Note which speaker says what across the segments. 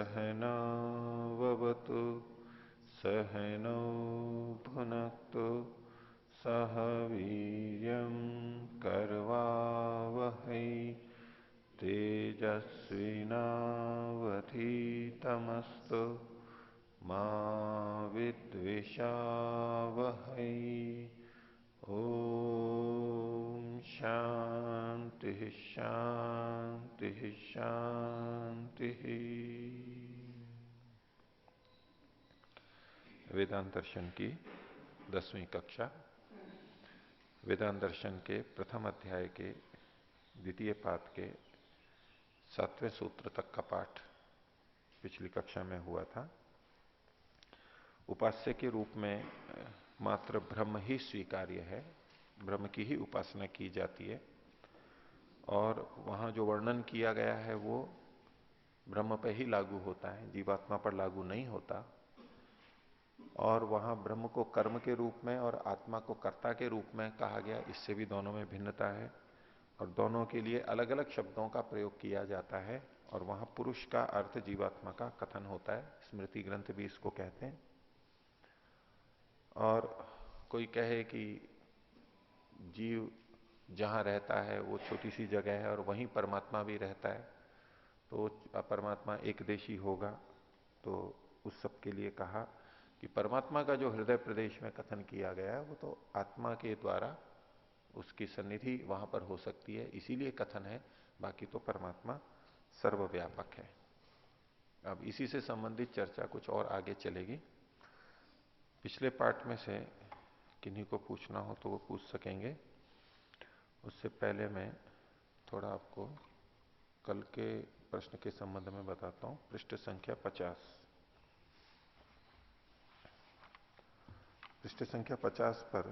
Speaker 1: सहनावतु सहनौ भुनक्तु सह वीर्यं करवावहै तेजस्विनावधीतमस्तु मा विद्विषावहै। ओम शांति शांति शांति। वेदांत दर्शन की 10वीं कक्षा, वेदांत दर्शन के प्रथम अध्याय के द्वितीय पाद के 7वें सूत्र तक का पाठ पिछली कक्षा में हुआ था। उपास्य के रूप में मात्र ब्रह्म ही स्वीकार्य है, ब्रह्म की ही उपासना की जाती है और वहां जो वर्णन किया गया है वो ब्रह्म पर ही लागू होता है, जीवात्मा पर लागू नहीं होता। और वहां ब्रह्म को कर्म के रूप में और आत्मा को कर्ता के रूप में कहा गया, इससे भी दोनों में भिन्नता है और दोनों के लिए अलग अलग शब्दों का प्रयोग किया जाता है। और वहां पुरुष का अर्थ जीवात्मा का कथन होता है, स्मृति ग्रंथ भी इसको कहते हैं। और कोई कहे कि जीव जहां रहता है वो छोटी सी जगह है और वहीं परमात्मा भी रहता है, तो परमात्मा एकदेशी होगा। तो उस सब के लिए कहा कि परमात्मा का जो हृदय प्रदेश में कथन किया गया है वो तो आत्मा के द्वारा उसकी सन्निधि वहां पर हो सकती है, इसीलिए कथन है। बाकी तो परमात्मा सर्वव्यापक है। अब इसी से संबंधित चर्चा कुछ और आगे चलेगी। पिछले पाठ में से किन्हीं को पूछना हो तो वो पूछ सकेंगे। उससे पहले मैं थोड़ा आपको कल के प्रश्न के संबंध में बताता हूं। पृष्ठ संख्या 50, पृष्ठ संख्या 50 पर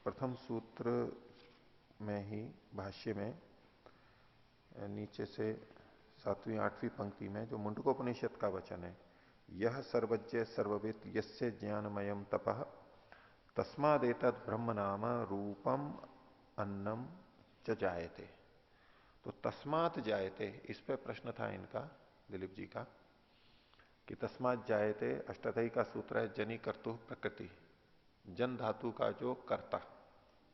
Speaker 1: प्रथम सूत्र में ही भाष्य में नीचे से 7वीं 8वीं पंक्ति में जो मुंडकोपनिषद का वचन है, यह सर्वज्ञ सर्वविद यस्य ज्ञानमयम तपः तस्मादेतद ब्रह्म नाम रूपम अन्नम च जायते। तो तस्मात जायते, इस पे प्रश्न था इनका, दिलीप जी का, कि तस्मात जायते अष्टाध्यायी का सूत्र है जनी कर्तु प्रकृति। जन धातु का जो कर्ता,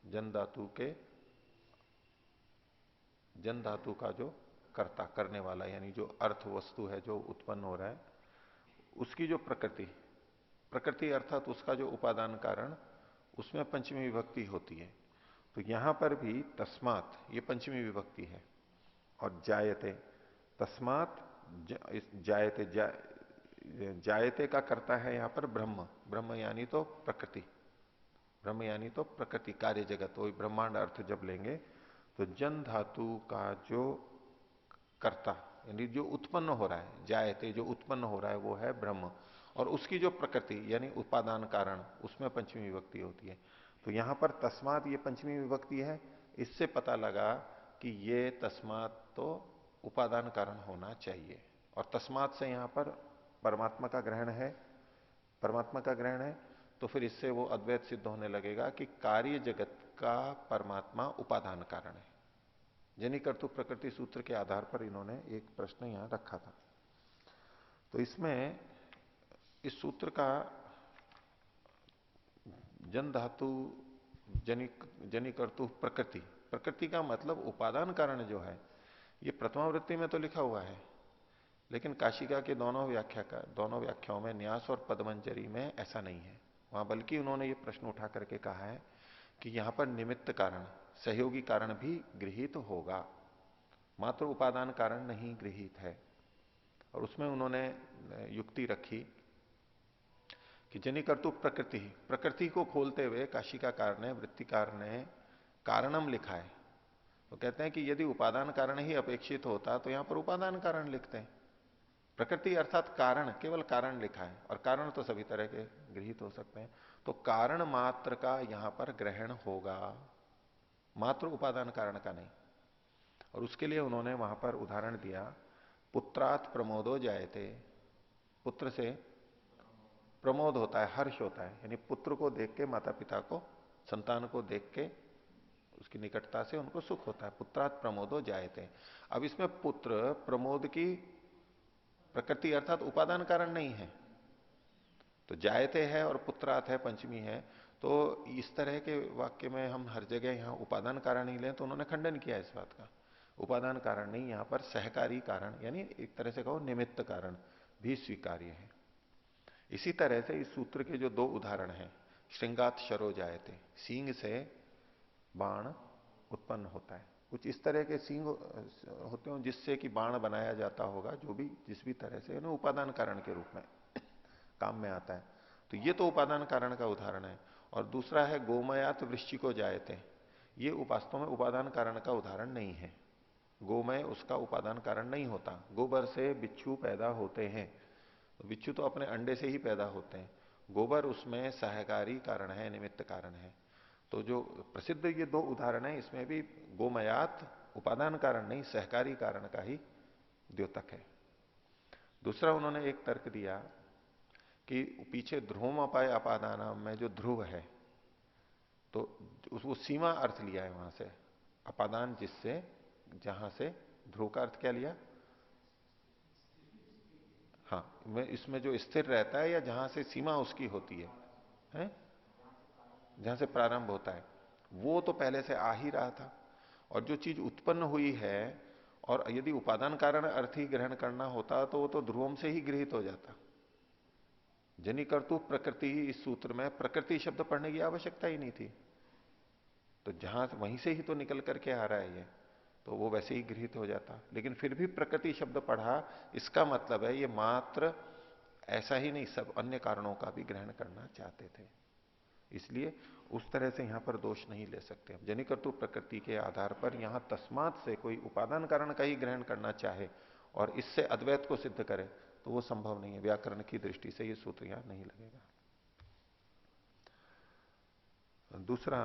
Speaker 1: जन धातु के जन धातु का जो कर्ता, करने वाला, यानी जो अर्थ वस्तु है जो उत्पन्न हो रहा है उसकी जो प्रकृति, प्रकृति अर्थात उसका जो उपादान कारण, उसमें पंचमी विभक्ति होती है। तो यहां पर भी तस्मात ये पंचमी विभक्ति है और जायते, तस्मात जायते, जायते का करता है यहां पर ब्रह्म। ब्रह्म यानी तो प्रकृति, ब्रह्म यानी तो प्रकृति, कार्य जगत, वही ब्रह्मांड अर्थ जब लेंगे तो जन धातु का जो कर्ता यानी जो उत्पन्न हो रहा है, जायते जो उत्पन्न हो रहा है वो है ब्रह्म। और उसकी जो प्रकृति यानी उपादान कारण, उसमें पंचमी विभक्ति होती है। तो यहां पर तस्मात ये पंचमी विभक्ति है, इससे पता लगा कि ये तस्मात तो उपादान कारण होना चाहिए। और तस्मात से यहां पर परमात्मा का ग्रहण है, परमात्मा का ग्रहण है, तो फिर इससे वो अद्वैत सिद्ध होने लगेगा कि कार्य जगत का परमात्मा उपादान कारण है। जनी कर्तु प्रकृति सूत्र के आधार पर इन्होंने एक प्रश्न यहां रखा था। तो इसमें इस सूत्र का जन धातु जनी कर्तु प्रकृति, प्रकृति का मतलब उपादान कारण जो है, ये प्रथमावृत्ति में तो लिखा हुआ है, लेकिन काशिका के दोनों व्याख्याओं में, न्यास और पदमंजरी में ऐसा नहीं है। वहां बल्कि उन्होंने ये प्रश्न उठा करके कहा है कि यहां पर निमित्त कारण, सहयोगी कारण भी गृहीत होगा, मात्र उपादान कारण नहीं गृहीत है। और उसमें उन्होंने युक्ति रखी कि जनी कर्तु प्रकृति, प्रकृति को खोलते हुए काशिकाकार ने, वृत्तिकार ने कारणम लिखा है। तो कहते हैं कि यदि उपादान कारण ही अपेक्षित होता तो यहां पर उपादान कारण लिखते हैं। प्रकृति अर्थात कारण, केवल कारण लिखा है, और कारण तो सभी तरह के गृहीत हो सकते हैं। तो कारण मात्र का यहां पर ग्रहण होगा, मात्र उपादान कारण का नहीं। और उसके लिए उन्होंने वहां पर उदाहरण दिया, पुत्रात प्रमोदो जायते, पुत्र से प्रमोद होता है, हर्ष होता है, यानी पुत्र को देख के, माता पिता को, संतान को देख के, उसकी निकटता से उनको सुख होता है। पुत्रात प्रमोदो जायते। अब इसमें पुत्र प्रमोद की प्रकृति अर्थात उपादान कारण नहीं है। तो जायते है और पुत्रात है पंचमी है, तो इस तरह के वाक्य में हम हर जगह यहां उपादान कारण ही लें तो उन्होंने खंडन किया इस बात का। उपादान कारण नहीं, यहां पर सहकारी कारण यानी एक तरह से कहो निमित्त कारण भी स्वीकार्य है। इसी तरह से इस सूत्र के जो दो उदाहरण हैं, श्रृंगात शरो जायते, सींग से बाण उत्पन्न होता है, कुछ इस तरह के सींग होते हो जिससे कि बाण बनाया जाता होगा, जो भी जिस भी तरह से उपादान कारण के रूप में काम में आता है। तो ये तो उपादान कारण का उदाहरण है। और दूसरा है गोमयात वृश्चिको जायते, ये वास्तव में उपादान कारण का उदाहरण नहीं है। गोमय उसका उपादान कारण नहीं होता। गोबर से बिच्छू पैदा होते हैं, तो बिच्छू तो अपने अंडे से ही पैदा होते हैं। गोबर उसमें सहकारी कारण है, निमित्त कारण है। तो जो प्रसिद्ध ये दो उदाहरण है, इसमें भी गोमयात उपादान कारण नहीं, सहकारी कारण का ही द्योतक है। दूसरा उन्होंने एक तर्क दिया कि पीछे ध्रुवम अपाय अपादान में जो ध्रुव है, तो उसको सीमा अर्थ लिया है वहां से, अपादान जिससे, जहां से ध्रुव का अर्थ क्या लिया? हाँ, इसमें जो स्थिर रहता है या जहां से सीमा उसकी होती है? जहां से प्रारंभ होता है, वो तो पहले से आ ही रहा था। और जो चीज उत्पन्न हुई है, और यदि उपादान कारण अर्थ ही ग्रहण करना होता तो वो तो ध्रुवम से ही गृहित हो जाता। जनी कर्तु प्रकृति ही, इस सूत्र में प्रकृति शब्द पढ़ने की आवश्यकता ही नहीं थी। तो जहां वहीं से ही तो निकल करके आ रहा है ये, तो वो वैसे ही गृहित हो जाता। लेकिन फिर भी प्रकृति शब्द पढ़ा, इसका मतलब है ये मात्र ऐसा ही नहीं, सब अन्य कारणों का भी ग्रहण करना चाहते थे। इसलिए उस तरह से यहां पर दोष नहीं ले सकते। जनिकर्तु प्रकृति के आधार पर यहां तस्मात से कोई उपादान कारण का ही ग्रहण करना चाहे और इससे अद्वैत को सिद्ध करे, तो वो संभव नहीं है। व्याकरण की दृष्टि से ये सूत्र यहां नहीं लगेगा। दूसरा,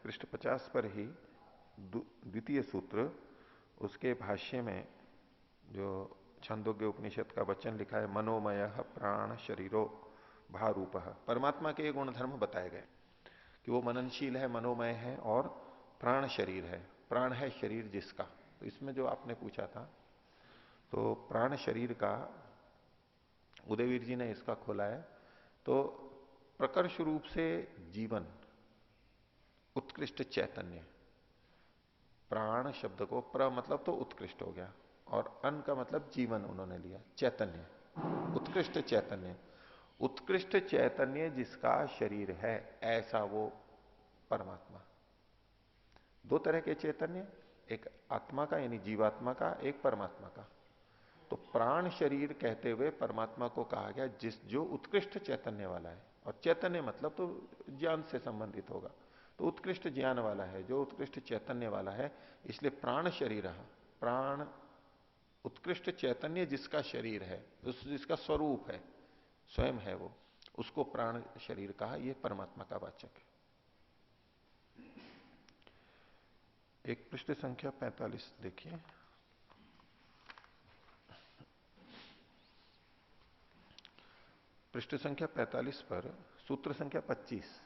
Speaker 1: पृष्ठ 50 पर ही द्वितीय सूत्र, उसके भाष्य में जो छंदोग्य उपनिषद का वचन लिखा है, मनोमय प्राण शरीरो भारूप, परमात्मा के गुणधर्म बताए गए कि वो मननशील है, मनोमय है और प्राण शरीर है। प्राण है शरीर जिसका, तो इसमें जो आपने पूछा था, तो प्राण शरीर का उदयवीर जी ने इसका खोला है। तो प्रकर्ष रूप से जीवन, उत्कृष्ट चैतन्य, प्राण शब्द को प्र मतलब तो उत्कृष्ट हो गया, और अन का मतलब जीवन उन्होंने लिया, चैतन्य, उत्कृष्ट चैतन्य। उत्कृष्ट चैतन्य जिसका शरीर है, ऐसा वो परमात्मा। दो तरह के चैतन्य, एक आत्मा का यानी जीवात्मा का, एक परमात्मा का। तो प्राण शरीर कहते हुए परमात्मा को कहा गया जिस जो उत्कृष्ट चैतन्य वाला है। और चैतन्य मतलब तो ज्ञान से संबंधित होगा, तो उत्कृष्ट ज्ञान वाला है, जो उत्कृष्ट चैतन्य वाला है। इसलिए प्राण शरीर, प्राण उत्कृष्ट चैतन्य जिसका शरीर है, जिसका स्वरूप है, स्वयं है वो, उसको प्राण शरीर कहा। यह परमात्मा का वाचक है। एक पृष्ठ संख्या 45 देखिए। पृष्ठ संख्या 45 पर सूत्र संख्या 25,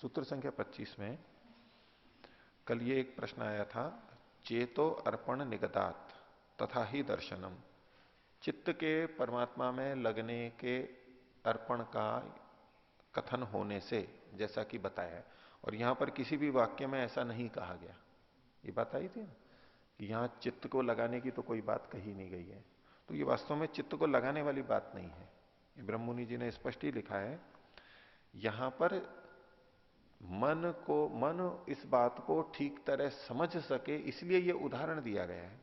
Speaker 1: सूत्र संख्या 25 में कल ये एक प्रश्न आया था, चेतो अर्पण निगदात तथा ही दर्शनम, चित्त के परमात्मा में लगने के अर्पण का कथन होने से, जैसा कि बताया है। और यहां पर किसी भी वाक्य में ऐसा नहीं कहा गया, ये बात आई थी ना कि यहां चित्त को लगाने की तो कोई बात कही नहीं गई है। तो ये वास्तव में चित्त को लगाने वाली बात नहीं है, ये ब्रह्ममुनि जी ने स्पष्ट ही लिखा है। यहां पर मन इस बात को ठीक तरह समझ सके, इसलिए ये उदाहरण दिया गया है।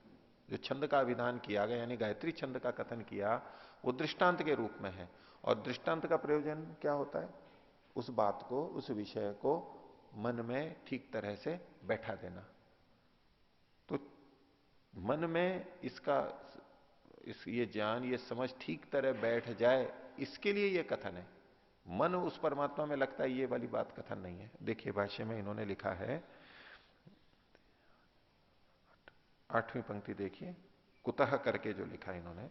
Speaker 1: जो छंद का विधान किया गया, यानी गायत्री छंद का कथन किया, वो दृष्टांत के रूप में है। और दृष्टांत का प्रयोजन क्या होता है? उस बात को, उस विषय को मन में ठीक तरह से बैठा देना। तो मन में ये ज्ञान, ये समझ ठीक तरह बैठ जाए, इसके लिए ये कथन है। मन उस परमात्मा में लगता है, ये वाली बात कथन नहीं है। देखिए भाष्य में इन्होंने लिखा है, 8वीं पंक्ति देखिए, कुतः करके जो लिखा है इन्होंने,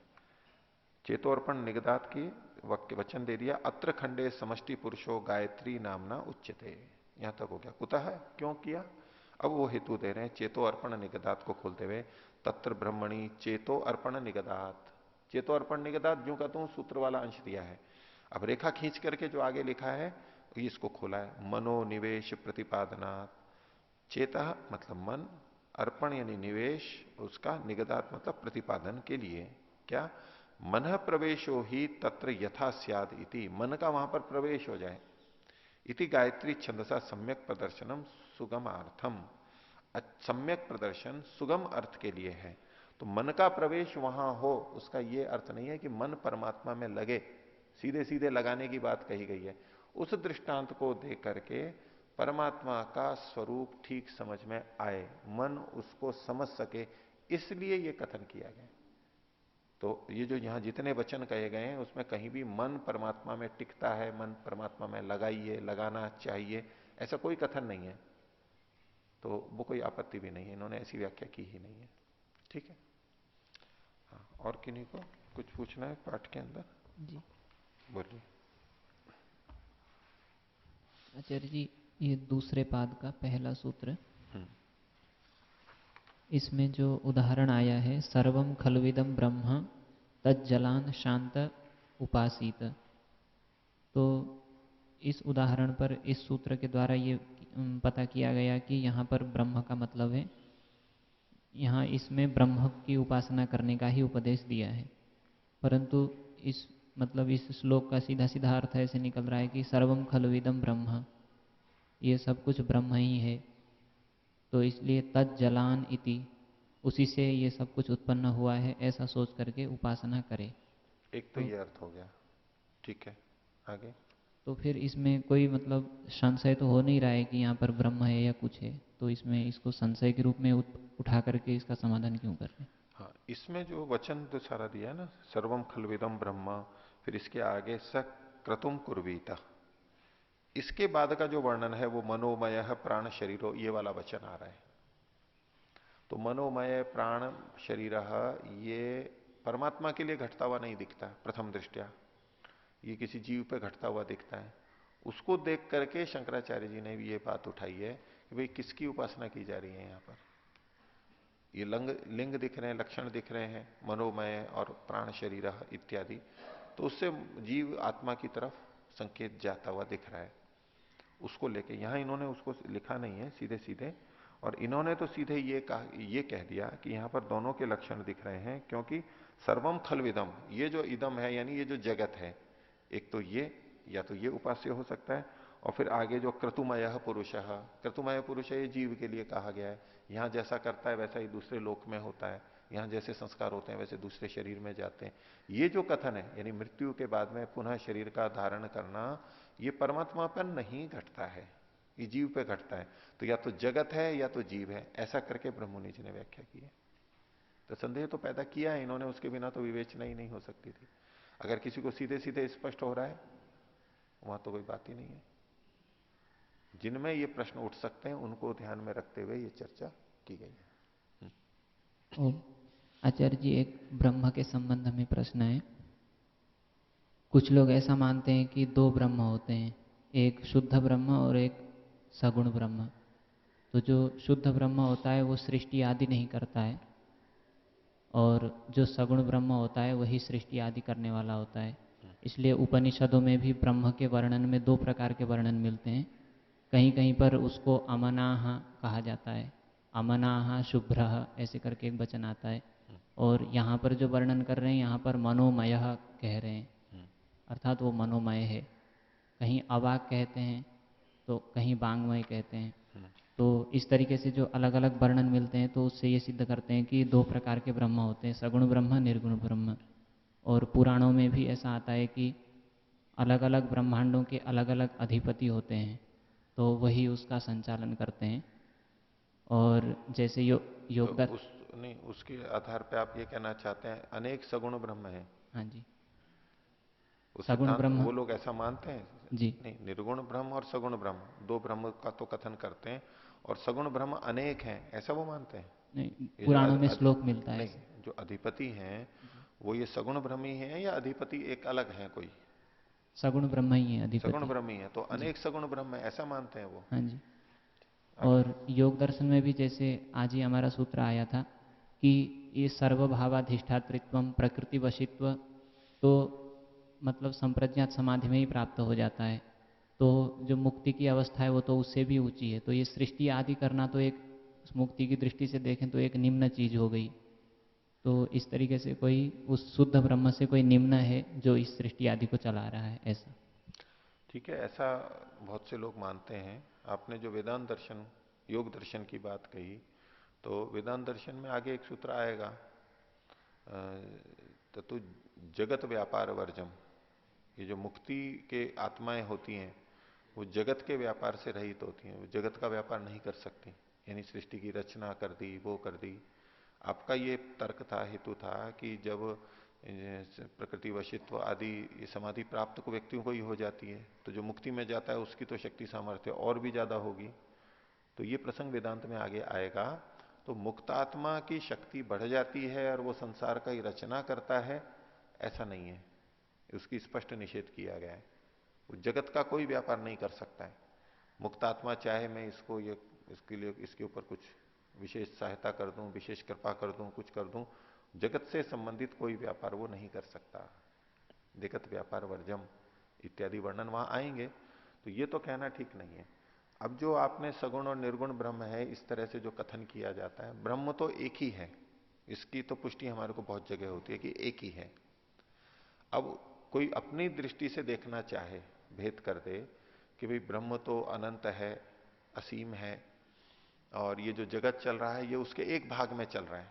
Speaker 1: चेतोर्पण निगदात की वचन दे दिया, अत्र खंडे समष्टि पुरुषो गायत्री नामना उच्यते। यहां तक हो गया। कुतः क्यों किया, अब वो हेतु दे रहे हैं चेतो अर्पण निगदात को खोलते हुए, तत्र ब्रह्मणी चेतो अर्पण निगदात। चेतो अर्पण निगदात जो कहता हूं सूत्र वाला अंश दिया है। अब रेखा खींच करके जो आगे लिखा है इसको खोला है, मनोनिवेश प्रतिपादनात्, चेता मतलब मन, अर्पण यानी निवेश, उसका निगदात मतलब प्रतिपादन के लिए। क्या? मन प्रवेशो ही तत्र यथा स्याद इति, मन का वहां पर प्रवेश हो जाए। इति गायत्री छंदसा सम्यक प्रदर्शनम सुगमार्थम, सम्यक प्रदर्शन सुगम अर्थ के लिए है। तो मन का प्रवेश वहां हो, उसका यह अर्थ नहीं है कि मन परमात्मा में लगे, सीधे सीधे लगाने की बात कही गई है। उस दृष्टांत को देख करके परमात्मा का स्वरूप ठीक समझ में आए, मन उसको समझ सके, इसलिए यह कथन किया गया। तो ये जो यहां जितने वचन कहे गए हैं उसमें कहीं भी मन परमात्मा में टिकता है, मन परमात्मा में लगाइए, लगाना चाहिए, ऐसा कोई कथन नहीं है। तो वो कोई आपत्ति भी नहीं है, इन्होंने ऐसी व्याख्या की ही नहीं है। ठीक है। हाँ, और किन्हीं को कुछ पूछना है पाठ के अंदर?
Speaker 2: जी
Speaker 1: बोलिए।
Speaker 2: आचार्य जी, ये दूसरे पाद का पहला सूत्र, इसमें जो उदाहरण आया है, सर्वम खलविदम ब्रह्म तज्जलान शांत उपासीत, तो इस उदाहरण पर इस सूत्र के द्वारा ये पता किया गया कि यहाँ पर ब्रह्म का मतलब है, यहाँ इसमें ब्रह्म की उपासना करने का ही उपदेश दिया है। परंतु इस मतलब इस श्लोक का सीधा सीधा अर्थ ऐसे निकल रहा है कि सर्वम खलविदम ब्रह्म, ये सब कुछ ब्रह्म ही है, तो इसलिए तज्जलान इति, उसी से ये सब कुछ उत्पन्न हुआ है, ऐसा सोच करके उपासना करे।
Speaker 1: एक तो ये अर्थ हो गया, ठीक है। आगे?
Speaker 2: तो फिर इसमें कोई मतलब संशय तो हो नहीं रहा है कि यहाँ पर ब्रह्म है या कुछ है, तो इसमें इसको संशय के रूप में उठा करके इसका समाधान क्यों कर रहे हैं?
Speaker 1: हाँ, इसमें जो वचन तो सारा दिया है ना, सर्वम खलविदम ब्रह्म, फिर इसके आगे स क्रतुम कुर्वीता, इसके बाद का जो वर्णन है वो मनोमय प्राण शरीरो, ये वाला वचन आ रहा है। तो मनोमय प्राण शरीर, ये परमात्मा के लिए घटता हुआ नहीं दिखता प्रथम दृष्टया, ये किसी जीव पे घटता हुआ दिखता है। उसको देख करके शंकराचार्य जी ने भी ये बात उठाई है कि भाई किसकी उपासना की जा रही है यहां पर। ये लिंग दिख रहे हैं, लक्षण दिख रहे हैं, मनोमय और प्राण शरीर इत्यादि, तो उससे जीव आत्मा की तरफ संकेत जाता हुआ दिख रहा है। उसको लेके यहां इन्होंने उसको लिखा नहीं है सीधे सीधे, और इन्होंने तो सीधे ये कह दिया कि यहां पर दोनों के लक्षण दिख रहे हैं, क्योंकि सर्वम खलविदम, ये जो इदम है यानी ये जो जगत है, एक तो ये, या तो ये उपास्य हो सकता है, और फिर आगे जो क्रतुमय पुरुष, क्रतुमय पुरुष ये जीव के लिए कहा गया है। यहां जैसा करता है वैसा ही दूसरे लोक में होता है, यहां जैसे संस्कार होते हैं वैसे दूसरे शरीर में जाते हैं। ये जो कथन है यानी मृत्यु के बाद में पुनः शरीर का धारण करना, ये परमात्मा पर नहीं घटता है, ये जीव पे घटता है। तो या तो जगत है या तो जीव है, ऐसा करके ब्रह्ममुनि जी ने व्याख्या की है। तो संदेह तो पैदा किया है इन्होंने, उसके बिना तो विवेचना ही नहीं हो सकती थी। अगर किसी को सीधे सीधे स्पष्ट हो रहा है वहां तो कोई बात ही नहीं है। जिनमें ये प्रश्न उठ सकते हैं उनको ध्यान में रखते हुए ये चर्चा की गई है।
Speaker 2: ओ आचार्य जी, एक ब्रह्म के संबंध में प्रश्न है। कुछ लोग ऐसा मानते हैं कि दो ब्रह्म होते हैं, एक शुद्ध ब्रह्म और एक सगुण ब्रह्म। तो जो शुद्ध ब्रह्म होता है वो सृष्टि आदि नहीं करता है, और जो सगुण ब्रह्म होता है वही सृष्टि आदि करने वाला होता है। इसलिए उपनिषदों में भी ब्रह्म के वर्णन में दो प्रकार के वर्णन मिलते हैं। कहीं कहीं पर उसको अमनाह कहा जाता है, अमनाह शुभ्र ऐसे करके एक वचन आता है। और यहाँ पर जो वर्णन कर रहे हैं यहाँ पर मनोमय कह रहे हैं, अर्थात वो मनोमय है। कहीं अवाक कहते हैं तो कहीं बांगमय कहते हैं। तो इस तरीके से जो अलग अलग वर्णन मिलते हैं तो उससे ये सिद्ध करते हैं कि दो प्रकार के ब्रह्म होते हैं, सगुण ब्रह्म, निर्गुण ब्रह्म। और पुराणों में भी ऐसा आता है कि अलग अलग ब्रह्मांडों के अलग अलग अधिपति होते हैं, तो वही उसका संचालन करते हैं। और जैसे योग
Speaker 1: तो नहीं, उसके आधार पे आप ये कहना चाहते हैं अनेक सगुण ब्रह्म है?
Speaker 2: हाँ जी,
Speaker 1: उस
Speaker 2: सगुण
Speaker 1: सिद्धांत
Speaker 2: ब्रह्म
Speaker 1: वो लोग ऐसा मानते हैं?
Speaker 2: जी
Speaker 1: नहीं, निर्गुण ब्रह्म और सगुण ब्रह्म दो ब्रह्म का तो कथन करते हैं, और सगुण ब्रह्म अनेक हैं ऐसा वो मानते हैं?
Speaker 2: नहीं,
Speaker 1: ये जो
Speaker 2: पुराणों में श्लोक मिलता है
Speaker 1: नहीं,
Speaker 2: ऐसे।
Speaker 1: जो अधिपति हैं
Speaker 2: जी,
Speaker 1: वो ये सगुण ब्रह्मी हैं या अधिपति एक अलग है कोई?
Speaker 2: सगुण ब्रह्म ही है
Speaker 1: सगुण
Speaker 2: अधिपति।
Speaker 1: ब्रह्मी है, तो
Speaker 2: जी
Speaker 1: अनेक सगुण ब्रह्म है ऐसा मानते हैं वो?
Speaker 2: हाँ जी।
Speaker 1: आगे?
Speaker 2: और योग दर्शन में भी जैसे आज ही हमारा सूत्र आया था कि ये सर्वभावाधिष्ठातृत्व प्रकृति वशित्व तो मतलब संप्रज्ञात समाधि में ही प्राप्त हो जाता है, तो जो मुक्ति की अवस्था है वो तो उससे भी ऊंची है। तो ये सृष्टि आदि करना तो एक मुक्ति की दृष्टि से देखें तो एक निम्न चीज हो गई। तो इस तरीके से कोई उस शुद्ध ब्रह्म से कोई निम्न है जो इस सृष्टि आदि को चला रहा है, ऐसा?
Speaker 1: ठीक है, ऐसा बहुत से लोग मानते हैं। आपने जो वेदांत दर्शन, योग दर्शन की बात कही, तो वेदांत दर्शन में आगे एक सूत्र आएगा, तो जगत व्यापार वर्जम। ये जो मुक्ति के आत्माएं होती हैं वो जगत के व्यापार से रहित होती हैं, वो जगत का व्यापार नहीं कर सकती। यानी सृष्टि की रचना कर दी, वो कर दी। आपका ये तर्क था, हेतु था कि जब प्रकृति वशित्व आदि ये समाधि प्राप्त को व्यक्तियों को ही हो जाती है, तो जो मुक्ति में जाता है उसकी तो शक्ति सामर्थ्य और भी ज्यादा होगी। तो ये प्रसंग वेदांत में आगे आएगा। तो मुक्तात्मा की शक्ति बढ़ जाती है और वो संसार का ही रचना करता है, ऐसा नहीं है। उसकी स्पष्ट निषेध किया गया है। वो जगत का कोई व्यापार नहीं कर सकता है। मुक्तात्मा चाहे मैं इसको ये इसके लिए इसके ऊपर कुछ विशेष सहायता कर दूं, विशेष कृपा कर दूं, कुछ कर दूं, जगत से संबंधित कोई व्यापार वो नहीं कर सकता। जगत व्यापार वर्जम इत्यादि वर्णन वहां आएंगे। तो ये तो कहना ठीक नहीं है। अब जो आपने सगुण और निर्गुण ब्रह्म है इस तरह से जो कथन किया जाता है, ब्रह्म तो एक ही है, इसकी तो पुष्टि हमारे को बहुत जगह होती है कि एक ही है। अब कोई अपनी दृष्टि से देखना चाहे, भेद कर दे कि भाई ब्रह्म तो अनंत है, असीम है, और ये जो जगत चल रहा है ये उसके एक भाग में चल रहा है,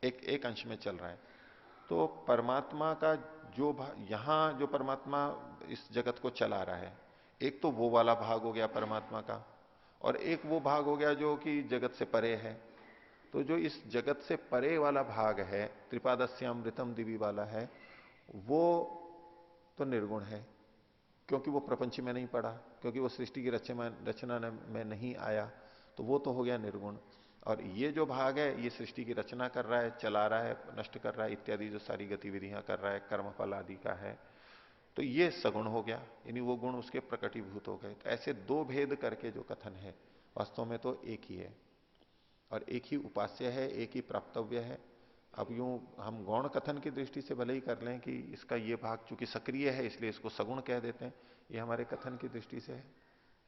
Speaker 1: एक अंश में चल रहा है। तो परमात्मा का जो यहां जो परमात्मा इस जगत को चला रहा है, एक तो वो वाला भाग हो गया परमात्मा का, और एक वो भाग हो गया जो कि जगत से परे है। तो जो इस जगत से परे वाला भाग है, त्रिपादस्यामृतम दिवी वाला है, वो तो निर्गुण है, क्योंकि वो प्रपंच में नहीं पड़ा, क्योंकि वो सृष्टि की रचना में नहीं आया, तो वो तो हो गया निर्गुण। और ये जो भाग है ये सृष्टि की रचना कर रहा है, चला रहा है, नष्ट कर रहा है, इत्यादि जो सारी गतिविधियां कर रहा है, कर्मफल आदि का है, तो ये सगुण हो गया, यानी वो गुण उसके प्रकटीभूत हो गए। तो ऐसे दो भेद करके जो कथन है, वास्तव में तो एक ही है, और एक ही उपास्य है, एक ही प्राप्तव्य है। अब यूं हम गौण कथन की दृष्टि से भले ही कर लें कि इसका ये भाग चूंकि सक्रिय है इसलिए इसको सगुण कह देते हैं, ये हमारे कथन की दृष्टि से है।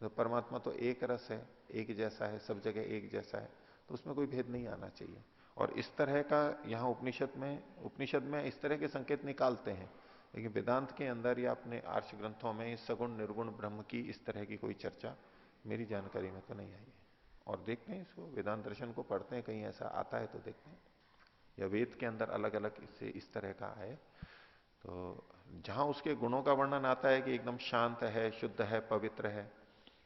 Speaker 1: तो परमात्मा तो एक रस है, एक जैसा है, सब जगह एक जैसा है, तो उसमें कोई भेद नहीं आना चाहिए। और इस तरह का यहां उपनिषद में इस तरह के संकेत निकालते हैं, लेकिन वेदांत के अंदर या अपने आर्ष ग्रंथों में सगुण निर्गुण ब्रह्म की इस तरह की कोई चर्चा मेरी जानकारी में तो नहीं आई है। और देखते हैं इसको, वेदांत दर्शन को पढ़ते हैं, कहीं ऐसा आता है तो देखते हैं, या वेद के अंदर अलग अलग इससे इस तरह का है। तो जहां उसके गुणों का वर्णन आता है कि एकदम शांत है, शुद्ध है, पवित्र है,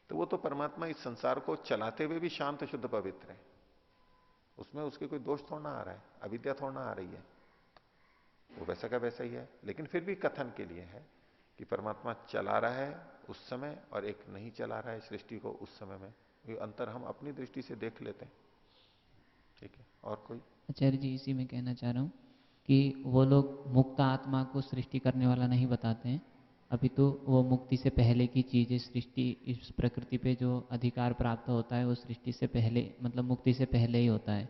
Speaker 1: तो वो तो परमात्मा इस संसार को चलाते हुए भी शांत शुद्ध पवित्र है, उसमें उसके कोई दोष थोड़ा आ रहा है, अविद्या थोड़ा आ रही है, वो वैसा का वैसा ही है। लेकिन फिर भी कथन के लिए है कि परमात्मा चला रहा है उस समय और एक नहीं चला रहा है सृष्टि को उस समय में, ये अंतर हम अपनी दृष्टि से देख लेते हैं। ठीक है, और कोई?
Speaker 2: आचार्य जी, इसी में कहना चाह रहा हूँ कि वो लोग मुक्त आत्मा को सृष्टि करने वाला नहीं बताते हैं, अभी तो वो मुक्ति से पहले की चीजें, सृष्टि इस प्रकृति पे जो अधिकार प्राप्त होता है वो सृष्टि से पहले, मतलब मुक्ति से पहले ही होता है,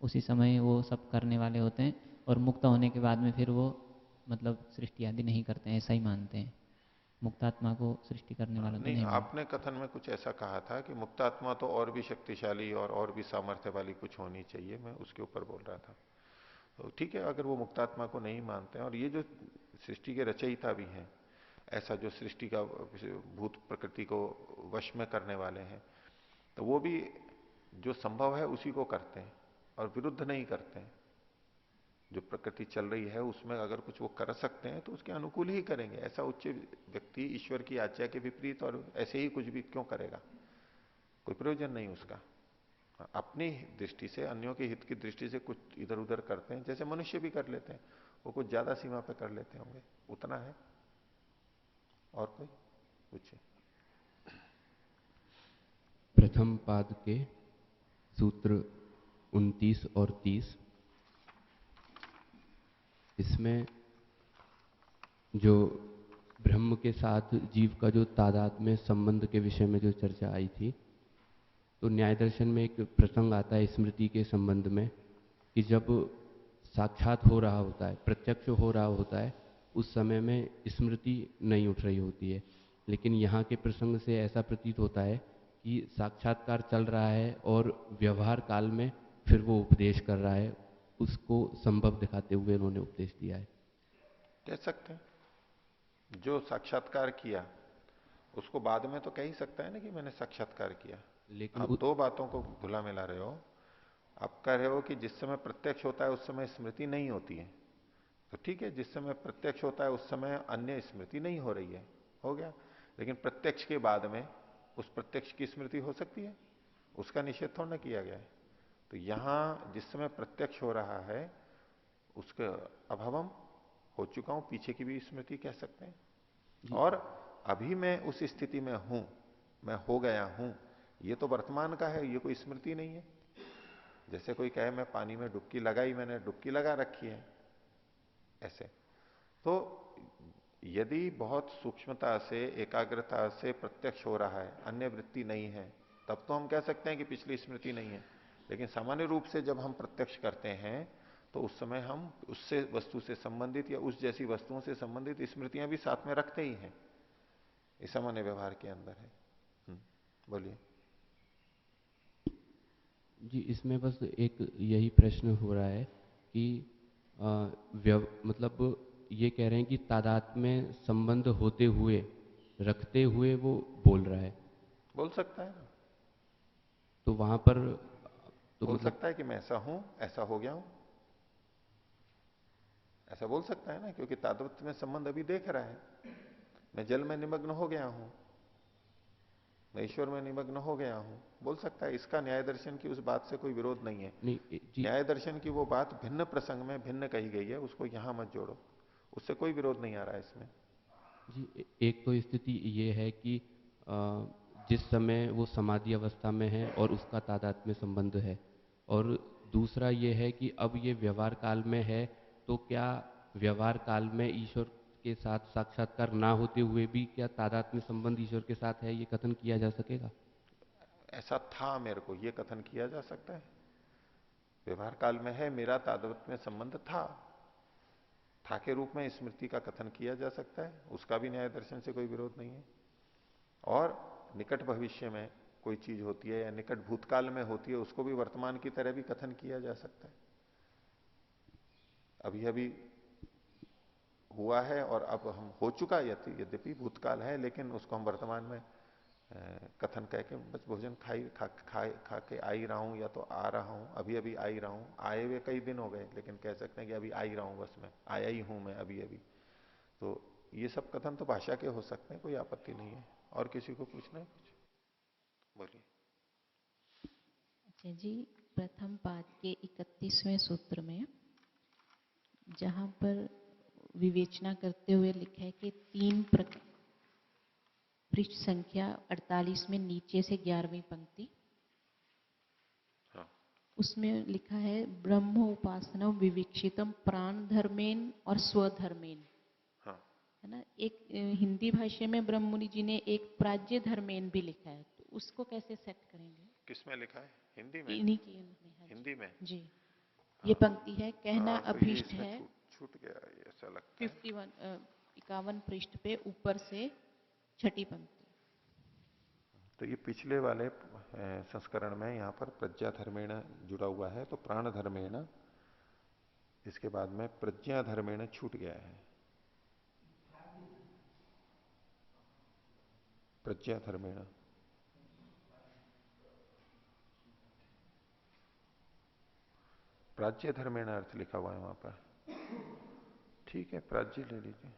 Speaker 2: उसी समय वो सब करने वाले होते हैं, और मुक्त होने के बाद में फिर वो मतलब सृष्टि आदि नहीं करते हैं, ऐसा ही मानते हैं। मुक्तात्मा को सृष्टि करने वाला तो
Speaker 1: नहीं,
Speaker 2: नहीं मानते।
Speaker 1: आपने कथन में कुछ ऐसा कहा था कि मुक्तात्मा तो और भी शक्तिशाली और भी सामर्थ्य वाली कुछ होनी चाहिए, मैं उसके ऊपर बोल रहा था। तो ठीक है, अगर वो मुक्तात्मा को नहीं मानते हैं, और ये जो सृष्टि के रचयिता भी हैं, ऐसा जो सृष्टि का भूत प्रकृति को वश में करने वाले हैं, तो वो भी जो संभव है उसी को करते हैं और विरुद्ध नहीं करते हैं। जो प्रकृति चल रही है उसमें अगर कुछ वो कर सकते हैं तो उसके अनुकूल ही करेंगे। ऐसा उच्च व्यक्ति ईश्वर की आज्ञा के विपरीत और ऐसे ही कुछ भी क्यों करेगा, कोई प्रयोजन नहीं उसका। अपनी दृष्टि से, अन्यों के हित की दृष्टि से कुछ इधर उधर करते हैं, जैसे मनुष्य भी कर लेते हैं, वो कुछ ज्यादा सीमा पे कर लेते होंगे, उतना है। और कोई पूछे?
Speaker 3: प्रथम पाद के सूत्र 29 और 30, इसमें जो ब्रह्म के साथ जीव का जो तादात्म्य संबंध के विषय में जो चर्चा आई थी, तो न्याय दर्शन में एक प्रसंग आता है स्मृति के संबंध में कि जब साक्षात हो रहा होता है, प्रत्यक्ष हो रहा होता है, उस समय में स्मृति नहीं उठ रही होती है, लेकिन यहाँ के प्रसंग से ऐसा प्रतीत होता है कि साक्षात्कार चल रहा है और व्यवहार काल में फिर वो उपदेश कर रहा है, उसको संभव दिखाते हुए उन्होंने उपदेश दिया है।
Speaker 1: कह सकते हैं जो साक्षात्कार किया उसको बाद में तो कह ही सकता है ना कि मैंने साक्षात्कार किया।
Speaker 3: लेकिन
Speaker 1: आप दो बातों को घुला मिला रहे हो। आप कह रहे हो कि जिस समय प्रत्यक्ष होता है उस समय स्मृति नहीं होती है, तो ठीक है, जिस समय प्रत्यक्ष होता है उस समय अन्य स्मृति नहीं हो रही है, हो गया। लेकिन प्रत्यक्ष के बाद में उस प्रत्यक्ष की स्मृति हो सकती है, उसका निषेध थोड़ा ना किया गया है। तो यहां जिस समय प्रत्यक्ष हो रहा है उसके अभावम हो चुका हूं, पीछे की भी स्मृति कह सकते हैं। और अभी मैं उस स्थिति में हूं, मैं हो गया हूं, ये तो वर्तमान का है, ये कोई स्मृति नहीं है। जैसे कोई कहे मैं पानी में डुबकी लगाई, मैंने डुबकी लगा रखी है, ऐसे। तो यदि बहुत सूक्ष्मता से, एकाग्रता से प्रत्यक्ष हो रहा है, अन्य वृत्ति नहीं है, तब तो हम कह सकते हैं कि पिछली स्मृति नहीं है। लेकिन सामान्य रूप से जब हम प्रत्यक्ष करते हैं तो उस समय हम उससे वस्तु से संबंधित या उस जैसी वस्तुओं से संबंधित स्मृतियां भी साथ में रखते ही हैं। ये सामान्य व्यवहार के अंदर है। बोलिए
Speaker 3: जी। इसमें बस एक यही प्रश्न हो रहा है कि मतलब ये कह रहे हैं कि तादात्म्य में संबंध होते हुए, रखते हुए वो बोल रहा है,
Speaker 1: बोल सकता है ना,
Speaker 3: तो वहां पर तो
Speaker 1: बोल
Speaker 3: मतलब
Speaker 1: सकता है कि मैं ऐसा हूं, ऐसा हो गया हूं, ऐसा बोल सकता है ना, क्योंकि तादात्म्य में संबंध अभी देख रहा है। मैं जल में निमग्न हो गया हूं, मैं ईश्वर में निमग्न हो गया हूं, बोल सकता है। इसका न्याय दर्शन की उस बात से कोई विरोध नहीं है।
Speaker 3: नहीं जी।
Speaker 1: न्याय दर्शन की वो बात भिन्न प्रसंग में भिन्न कही गई है, उसको यहां मत जोड़ो, उससे कोई विरोध नहीं आ रहा है इसमें।
Speaker 3: जी, एक तो स्थिति ये है कि जिस समय वो समाधि अवस्था में है और उसका तादात्म्य संबंध है, और दूसरा ये है कि अब ये व्यवहार काल में है, तो क्या व्यवहार काल में ईश्वर के साथ साक्षात्कार ना होते हुए भी क्या तादात्म्य संबंध ईश्वर के साथ है, ये कथन किया जा सकेगा?
Speaker 1: ऐसा था मेरे को, ये कथन किया जा सकता है। व्यवहार काल में है, मेरा तादात्म्य में संबंध था के रूप में स्मृति का कथन किया जा सकता है, उसका भी न्याय दर्शन से कोई विरोध नहीं है। और निकट भविष्य में कोई चीज होती है या निकट भूतकाल में होती है, उसको भी वर्तमान की तरह भी कथन किया जा सकता है। अभी अभी हुआ है और अब हम हो चुका, यद्यपि भूतकाल है, लेकिन उसको हम वर्तमान में कथन कह के बस भोजन खा के आ ही रहा हूं, या तो आ रहा हूं, अभी अभी आ ही रहा हूं, आए हुए कई दिन हो गए, लेकिन कह सकते हैं कि अभी आ ही रहा हूं, बस मैं आया ही हूं, मैं अभी अभी। तो ये सब कथन तो भाषा के हो सकते हैं, कोई आपत्ति नहीं है। और किसी को पूछना है कुछ? बोलिए।
Speaker 4: अच्छा जी, प्रथम पाद के 31वें सूत्र में जहां पर विवेचना करते हुए लिखा है कि पृष्ठ संख्या 48 में नीचे से 11वीं पंक्ति,
Speaker 1: हाँ।
Speaker 4: उसमें लिखा है ब्रह्म उपासना विविक्षितम प्राण धर्मेन और स्वधर्मेन।
Speaker 1: हाँ।
Speaker 4: है ना। एक हिंदी भाषा में ब्रह्म मुनि जी ने एक प्राज्य धर्मेन भी लिखा है, तो उसको कैसे सेट करेंगे?
Speaker 1: किसमें लिखा है? हिंदी में?
Speaker 4: इन्हीं की में।
Speaker 1: हिंदी में
Speaker 4: जी।
Speaker 1: हाँ।
Speaker 4: ये पंक्ति है, कहना
Speaker 1: तो ये
Speaker 4: अभीष्ट
Speaker 1: इसमें
Speaker 4: है।
Speaker 1: छूट गया, ये ऐसा लगता है।
Speaker 4: 51 पृष्ठ पे ऊपर से छठी पंक्ति।
Speaker 1: तो ये पिछले वाले संस्करण में यहां पर प्रज्ञा धर्मेण जुड़ा हुआ है, तो प्राण धर्मेण, इसके बाद में प्रज्ञा धर्मेण छूट गया है। प्रज्ञा धर्मेण, प्राज्य धर्मेण अर्थ लिखा हुआ है वहां पर। ठीक है, प्राज्य ले लीजिए।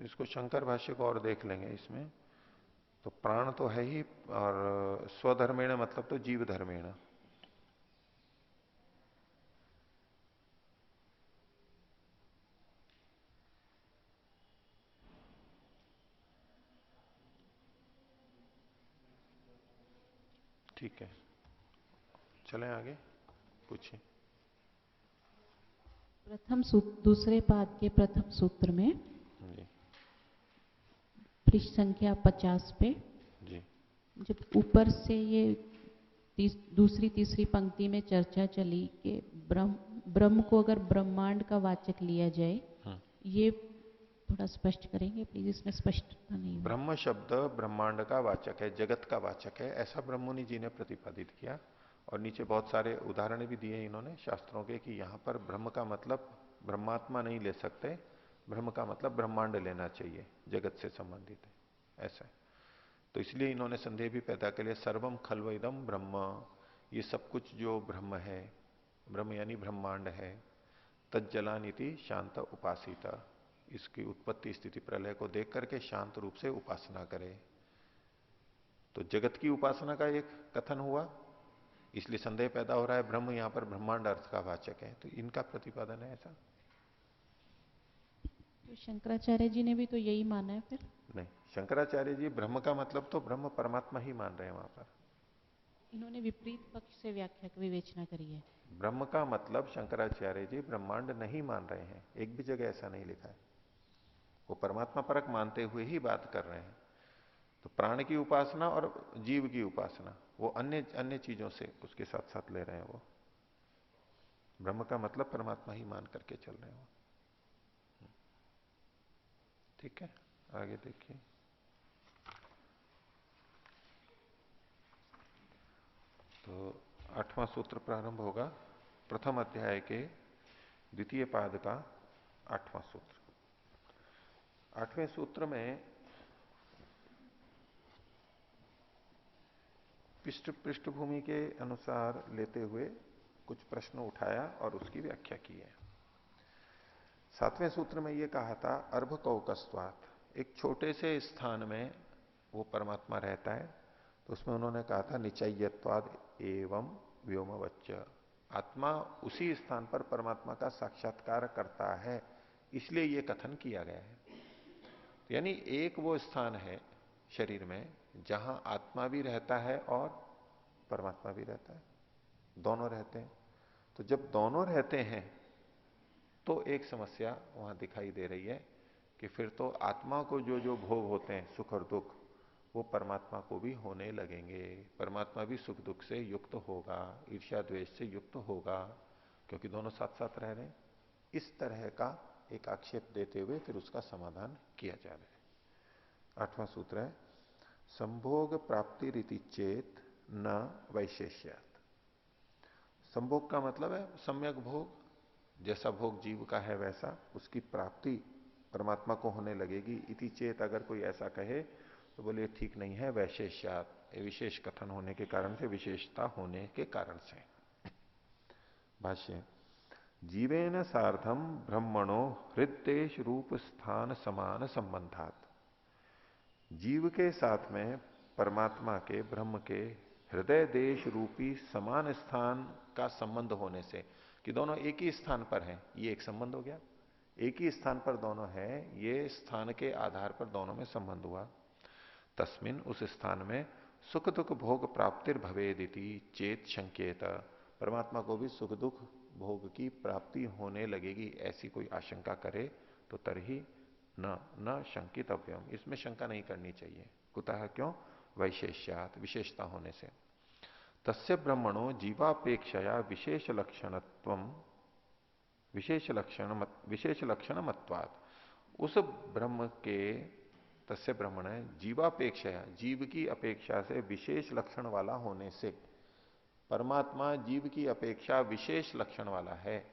Speaker 1: इसको शंकर भाष्य को और देख लेंगे इसमें। तो प्राण तो है ही, और स्वधर्मेण मतलब तो जीव धर्मेण। ठीक है, चलें आगे, पूछिए।
Speaker 4: दूसरे पाद के प्रथम सूत्र में
Speaker 1: जी।
Speaker 4: पृष्ठ संख्या 50 पे
Speaker 1: जी।
Speaker 4: जब ऊपर से ये दूसरी तीसरी पंक्ति में चर्चा चली कि ब्रह्म को अगर ब्रह्मांड का वाचक लिया जाए, ये थोड़ा स्पष्ट करेंगे प्लीज, इसमें स्पष्टता नहीं हुई।
Speaker 1: ब्रह्म शब्द ब्रह्मांड का वाचक है, जगत का वाचक है, ऐसा ब्रह्ममुनि जी ने प्रतिपादित किया। और नीचे बहुत सारे उदाहरण भी दिए इन्होंने शास्त्रों के कि यहां पर ब्रह्म का मतलब ब्रह्मात्मा नहीं ले सकते, ब्रह्म का मतलब ब्रह्मांड लेना चाहिए, जगत से संबंधित है ऐसा है। तो इसलिए इन्होंने संदेह भी पैदा कर लिया, सर्वम खल्वइदम ब्रह्म, ये सब कुछ जो ब्रह्म है, ब्रह्म यानी ब्रह्मांड है, तज्जलानिति शांत उपासिता, इसकी उत्पत्ति स्थिति प्रलय को देख करके शांत रूप से उपासना करे। तो जगत की उपासना का एक कथन हुआ, इसलिए संदेह पैदा हो रहा है ब्रह्म यहां पर ब्रह्मांड अर्थ का वाचक है, तो इनका प्रतिपादन है ऐसा।
Speaker 4: तो शंकराचार्य जी ने भी तो यही माना है फिर?
Speaker 1: नहीं, शंकराचार्य जी ब्रह्म का मतलब तो ब्रह्म परमात्मा ही मान रहे हैं वहां पर।
Speaker 4: इन्होंने विपरीत पक्ष से व्याख्या विवेचना करी है।
Speaker 1: ब्रह्म का मतलब शंकराचार्य जी ब्रह्मांड नहीं मान रहे हैं, एक भी जगह ऐसा नहीं लिखा है। वो परमात्मा परक मानते हुए ही बात कर रहे हैं। तो प्राण की उपासना और जीव की उपासना वो अन्य अन्य चीजों से उसके साथ साथ ले रहे हैं। वो ब्रह्म का मतलब परमात्मा ही मान करके चल रहे हैं वो। ठीक है, आगे देखिए। तो 8वां सूत्र प्रारंभ होगा, प्रथम अध्याय के द्वितीय पाद का 8वां सूत्र। 8वें सूत्र में पृष्ठभूमि के अनुसार लेते हुए कुछ प्रश्न उठाया और उसकी व्याख्या की है। 7वें सूत्र में यह कहा था अर्भकौकस्त्वात्, एक छोटे से स्थान में वो परमात्मा रहता है, तो उसमें उन्होंने कहा था निचय्यत्वाद एवं व्योमवच्च, आत्मा उसी स्थान पर परमात्मा का साक्षात्कार करता है, इसलिए यह कथन किया गया है। तो यानी एक वो स्थान है शरीर में जहां आत्मा भी रहता है और परमात्मा भी रहता है, दोनों रहते हैं। तो जब दोनों रहते हैं तो एक समस्या वहां दिखाई दे रही है कि फिर तो आत्मा को जो जो भोग होते हैं सुख और दुख, वो परमात्मा को भी होने लगेंगे। परमात्मा भी सुख दुख से युक्त होगा, ईर्ष्या द्वेष से युक्त होगा, क्योंकि दोनों साथ साथ रह रहे हैं। इस तरह का एक आक्षेप देते हुए फिर उसका समाधान किया जा रहा है। 8वां सूत्र है संभोग प्राप्ति रीति चेत न वैशेष्यात्। संभोग का मतलब है सम्यक भोग, जैसा भोग जीव का है वैसा उसकी प्राप्ति परमात्मा को होने लगेगी। इति चेत, अगर कोई ऐसा कहे तो बोले ठीक नहीं है, वैशेष्यात्, विशेष कथन होने के कारण से, विशेषता होने के कारण से। भाष्य, जीवेन सार्धम ब्रह्मणो हृदेश रूप स्थान समान संबंधात, जीव के साथ में परमात्मा के, ब्रह्म के हृदय देश रूपी समान स्थान का संबंध होने से, कि दोनों एक ही स्थान पर हैं, ये एक संबंध हो गया। एक ही स्थान पर दोनों हैं, ये स्थान के आधार पर दोनों में संबंध हुआ। तस्मिन, उस स्थान में सुख दुख भोग प्राप्तिर भवेदिति चेत शंकेत, परमात्मा को भी सुख दुख भोग की प्राप्ति होने लगेगी ऐसी कोई आशंका करे तो तरही न शंकितव्यम, इसमें शंका नहीं करनी चाहिए। कुतः, क्यों? वैशेष्यात्, विशेषता होने से। तस्य ब्रह्मणो जीवापेक्षया विशेष लक्षणत्वम विशेष लक्षण मत्वात्, उस ब्रह्म के, तस्य ब्रह्मण है, जीवापेक्षया, जीव की अपेक्षा से विशेष लक्षण वाला होने से, परमात्मा जीव की अपेक्षा विशेष लक्षण वाला है,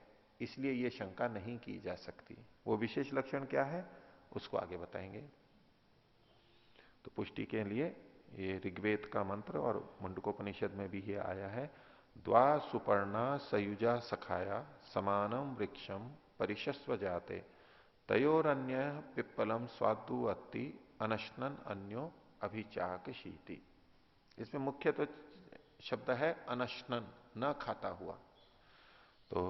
Speaker 1: इसलिए यह शंका नहीं की जा सकती। वो विशेष लक्षण क्या है उसको आगे बताएंगे। तो पुष्टि के लिए ये ऋग्वेद का मंत्र और मुंडकोपनिषद में भी ये आया है, द्वा सुपर्णा सयुजा सखाया समानम वृक्षम परिशस्व जाते तयोरन्य पिप्पलम स्वादु अत्ति अनशनन अन्यो अभिचाक शीति। इसमें मुख्य तो शब्द है अनशनन, न खाता हुआ। तो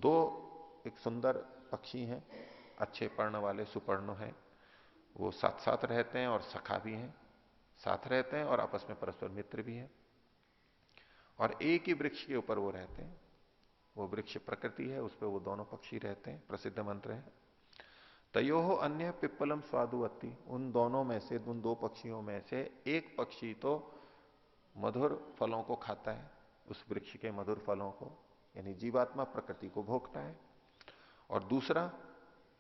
Speaker 1: दो एक सुंदर पक्षी हैं, अच्छे पर्ण वाले सुपर्ण हैं, वो साथ साथ रहते हैं और सखा भी हैं, साथ रहते हैं और आपस में परस्पर मित्र भी हैं, और एक ही वृक्ष के ऊपर वो रहते हैं। वो वृक्ष प्रकृति है, उस पर वो दोनों पक्षी रहते हैं, प्रसिद्ध मंत्र है। तयोः अन्य पिप्पलम स्वादुवत्ति, उन दोनों में से, उन दो पक्षियों में से एक पक्षी तो मधुर फलों को खाता है, उस वृक्ष के मधुर फलों को, यानी जीवात्मा प्रकृति को भोगता है, और दूसरा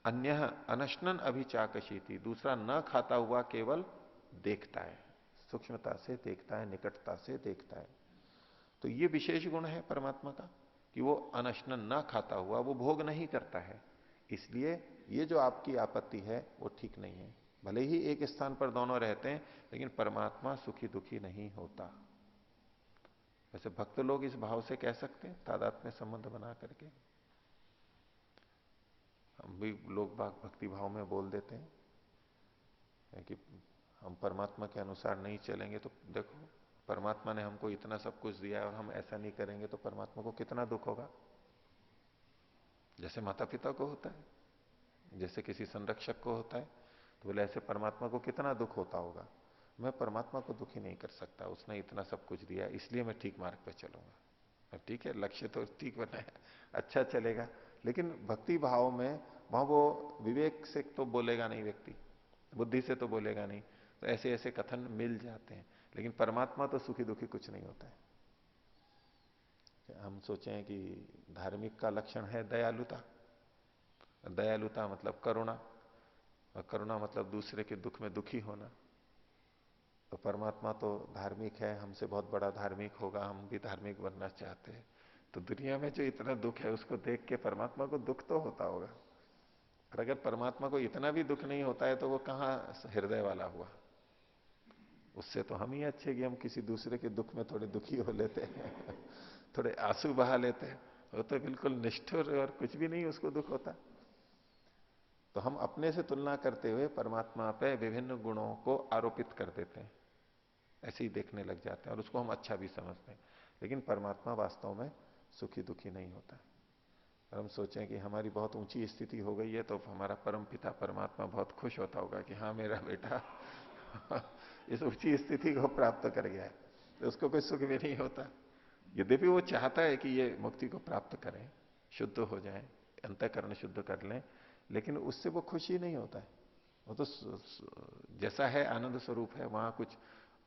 Speaker 1: अन्य अनशनन अभिचाकशीति, दूसरा न खाता हुआ केवल देखता है, सूक्ष्मता से देखता है, निकटता से देखता है। तो ये विशेष गुण है परमात्मा का कि वो अनशनन न खाता हुआ, वो भोग नहीं करता है। इसलिए ये जो आपकी आपत्ति है वो ठीक नहीं है। भले ही एक स्थान पर दोनों रहते हैं, लेकिन परमात्मा सुखी दुखी नहीं होता। वैसे भक्त लोग इस भाव से कह सकते हैं, तादात्म्य संबंध बना करके। हम भी लोग भक्ति भाव में बोल देते हैं कि हम परमात्मा के अनुसार नहीं चलेंगे तो देखो परमात्मा ने हमको इतना सब कुछ दिया है और हम ऐसा नहीं करेंगे तो परमात्मा को कितना दुख होगा। जैसे माता पिता को होता है, जैसे किसी संरक्षक को होता है, तो बोले ऐसे परमात्मा को कितना दुख होता होगा। मैं परमात्मा को दुखी नहीं कर सकता, उसने इतना सब कुछ दिया, इसलिए मैं ठीक मार्ग पे चलूंगा। ठीक है, लक्ष्य तो ठीक बनाया, अच्छा चलेगा, लेकिन भक्ति भाव में वहां वो विवेक से तो बोलेगा नहीं व्यक्ति, बुद्धि से तो बोलेगा नहीं। तो ऐसे ऐसे कथन मिल जाते हैं, लेकिन परमात्मा तो सुखी दुखी कुछ नहीं होता है। हम सोचें कि धार्मिक का लक्षण है दयालुता, दयालुता मतलब करुणा, और करुणा मतलब दूसरे के दुख में दुखी होना। तो परमात्मा तो धार्मिक है, हमसे बहुत बड़ा धार्मिक होगा, हम भी धार्मिक बनना चाहते हैं। तो दुनिया में जो इतना दुख है उसको देख के परमात्मा को दुख तो होता होगा। और अगर परमात्मा को इतना भी दुख नहीं होता है तो वो कहां हृदय वाला हुआ। उससे तो हम ही अच्छे कि हम किसी दूसरे के दुख में थोड़े दुखी हो लेते हैं थोड़े आंसू बहा लेते हैं। वो तो बिल्कुल निष्ठुर और कुछ भी नहीं उसको दुख होता। तो हम अपने से तुलना करते हुए परमात्मा पे विभिन्न गुणों को आरोपित कर देते हैं, ऐसे ही देखने लग जाते हैं और उसको हम अच्छा भी समझते हैं। लेकिन परमात्मा वास्तव में सुखी दुखी नहीं होता। और हम सोचें कि हमारी बहुत ऊंची स्थिति हो गई है तो हमारा परम पिता परमात्मा बहुत खुश होता होगा कि हाँ मेरा बेटा इस ऊंची स्थिति को प्राप्त कर गया है, तो उसको कोई सुख भी नहीं होता। यद्यपि वो चाहता है कि ये मुक्ति को प्राप्त करें, शुद्ध हो जाए, अंतःकरण शुद्ध कर लें, लेकिन उससे वो खुशी नहीं होता है। वो तो जैसा है आनंद स्वरूप है, वहां कुछ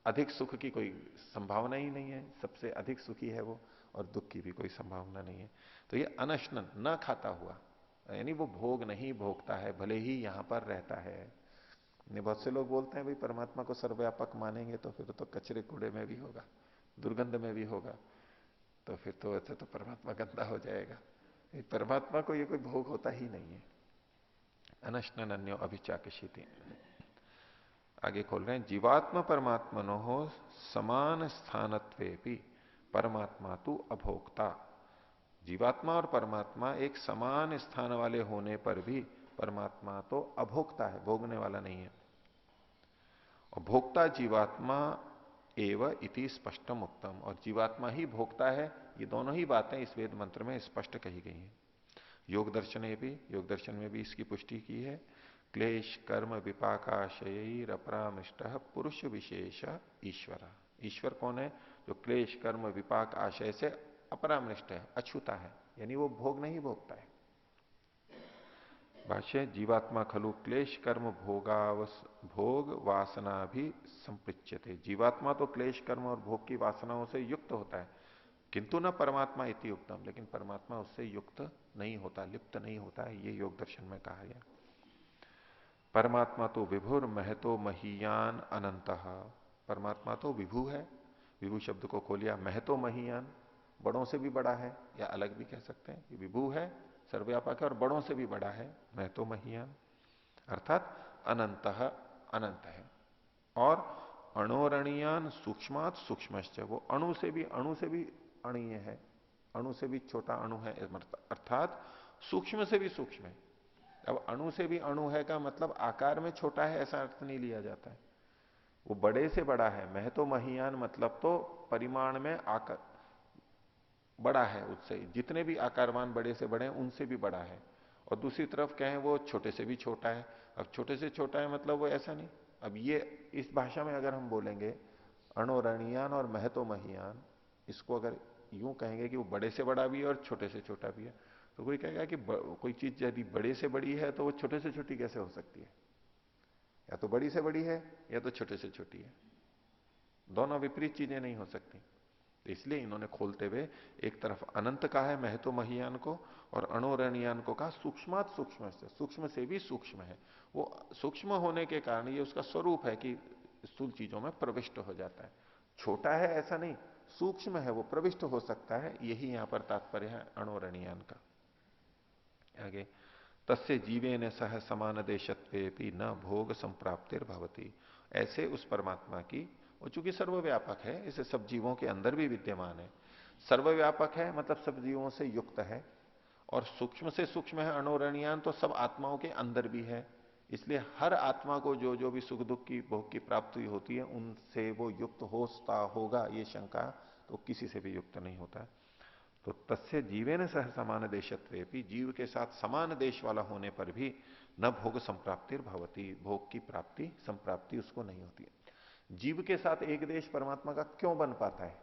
Speaker 1: अधिक सुख की कोई संभावना ही नहीं है, सबसे अधिक सुखी है वो, और दुख की भी कोई संभावना नहीं है। तो ये अनशनन न खाता हुआ, यानी वो भोग नहीं भोगता है, भले ही यहां पर रहता है। बहुत से लोग बोलते हैं भाई परमात्मा को सर्वव्यापक मानेंगे तो फिर तो कचरे कूड़े में भी होगा, दुर्गंध में भी होगा, तो फिर तो ऐसे तो परमात्मा गंदा हो जाएगा। परमात्मा को ये कोई भोग होता ही नहीं है। अनशनन अन्यो अभिचाकशीति। आगे खोल रहे हैं, जीवात्मा परमात्मनो हो समान स्थानत्वेपि परमात्मा तु अभोक्ता। जीवात्मा और परमात्मा एक समान स्थान वाले होने पर भी परमात्मा तो अभोक्ता है, भोगने वाला नहीं है। और भोक्ता जीवात्मा एव इति स्पष्टम उत्तम, और जीवात्मा ही भोक्ता है, ये दोनों ही बातें इस वेद मंत्र में स्पष्ट कही गई हैं। योग दर्शन में भी इसकी पुष्टि की है। क्लेश कर्म विपाकाशय अपरामृष्ट पुरुष विशेष ईश्वर। ईश्वर कौन है? जो क्लेश कर्म विपाक आशय से अपरामृष्ट है, अछूता है, यानी वो भोग नहीं भोगता है। भाष्य, जीवात्मा खलु क्लेश कर्म भोग वासना भी संपृच्यते। जीवात्मा तो क्लेश कर्म और भोग की वासनाओं से युक्त होता है, किंतु न परमात्मा इति उत्तम, लेकिन परमात्मा उससे युक्त नहीं होता, लिप्त नहीं होता है, ये योग दर्शन में कहा गया। परमात्मा तो विभुर महतो महीयान अनंत। परमात्मा तो विभु है, विभु शब्द को खोलिया, महतो महीयान, बड़ों से भी बड़ा है, या अलग भी कह सकते हैं कि विभु है, सर्वव्यापक है और बड़ों से भी बड़ा है, महतो महीयान, अर्थात अनंत अनंत है। और अणोरणीयान सूक्ष्मात सूक्ष्मश्च, वो अणु से भी अणीय है, अणु से भी छोटा अणु है, अर्थात सूक्ष्म से भी सूक्ष्म है। अब अणु से भी अणु है का मतलब आकार में छोटा है ऐसा अर्थ नहीं लिया जाता है, वो बड़े से बड़ा है। महतो महीयान मतलब तो परिमाण में आकार बड़ा है, उससे जितने भी आकारवान बड़े से बड़े हैं उनसे भी बड़ा है। और दूसरी तरफ कहें वो छोटे से भी छोटा है। अब छोटे से छोटा है मतलब वो ऐसा नहीं। अब ये इस भाषा में अगर हम बोलेंगे अणोरणीयान और महतो महीयान, इसको अगर यूं कहेंगे कि वो बड़े से बड़ा भी है और छोटे से छोटा भी है, तो कोई कहेगा कि कोई चीज यदि बड़े से बड़ी है तो वो छोटे से छोटी कैसे हो सकती है? या तो बड़ी से बड़ी है या तो छोटे से छोटी है, दोनों विपरीत चीजें नहीं हो सकती। तो इसलिए इन्होंने खोलते हुए एक तरफ अनंत का है महतो महियान को, और अणोरणयान को कहा सूक्ष्मात सूक्ष्म से, सूक्ष्म से भी सूक्ष्म है। वो सूक्ष्म होने के कारण ये उसका स्वरूप है कि स्थूल चीजों में प्रविष्ट हो जाता है। छोटा है ऐसा नहीं, सूक्ष्म है, वो प्रविष्ट हो सकता है, यही यहां पर तात्पर्य है अणोरणयान का। आगे तस्य जीवे ने सह समान देशत्वे भी न भोग संप्राप्तिर भवती। ऐसे उस परमात्मा की, वो चूंकि सर्वव्यापक है, इसे सब जीवों के अंदर भी विद्यमान है। सर्वव्यापक है मतलब सब जीवों से युक्त है, और सूक्ष्म से सूक्ष्म है अणोरणीयान, तो सब आत्माओं के अंदर भी है। इसलिए हर आत्मा को जो जो भी सुख दुख की भोग की प्राप्ति होती है उनसे वो युक्त होता होगा, ये शंका तो किसी से भी युक्त नहीं होता है। तो तस्य जीवे न सह समान देशत्वे भी, जीव के साथ समान देश वाला होने पर भी न भोग संप्राप्तिर भवती, भोग की प्राप्ति संप्राप्ति उसको नहीं होती है। जीव के साथ एक देश परमात्मा का क्यों बन पाता है?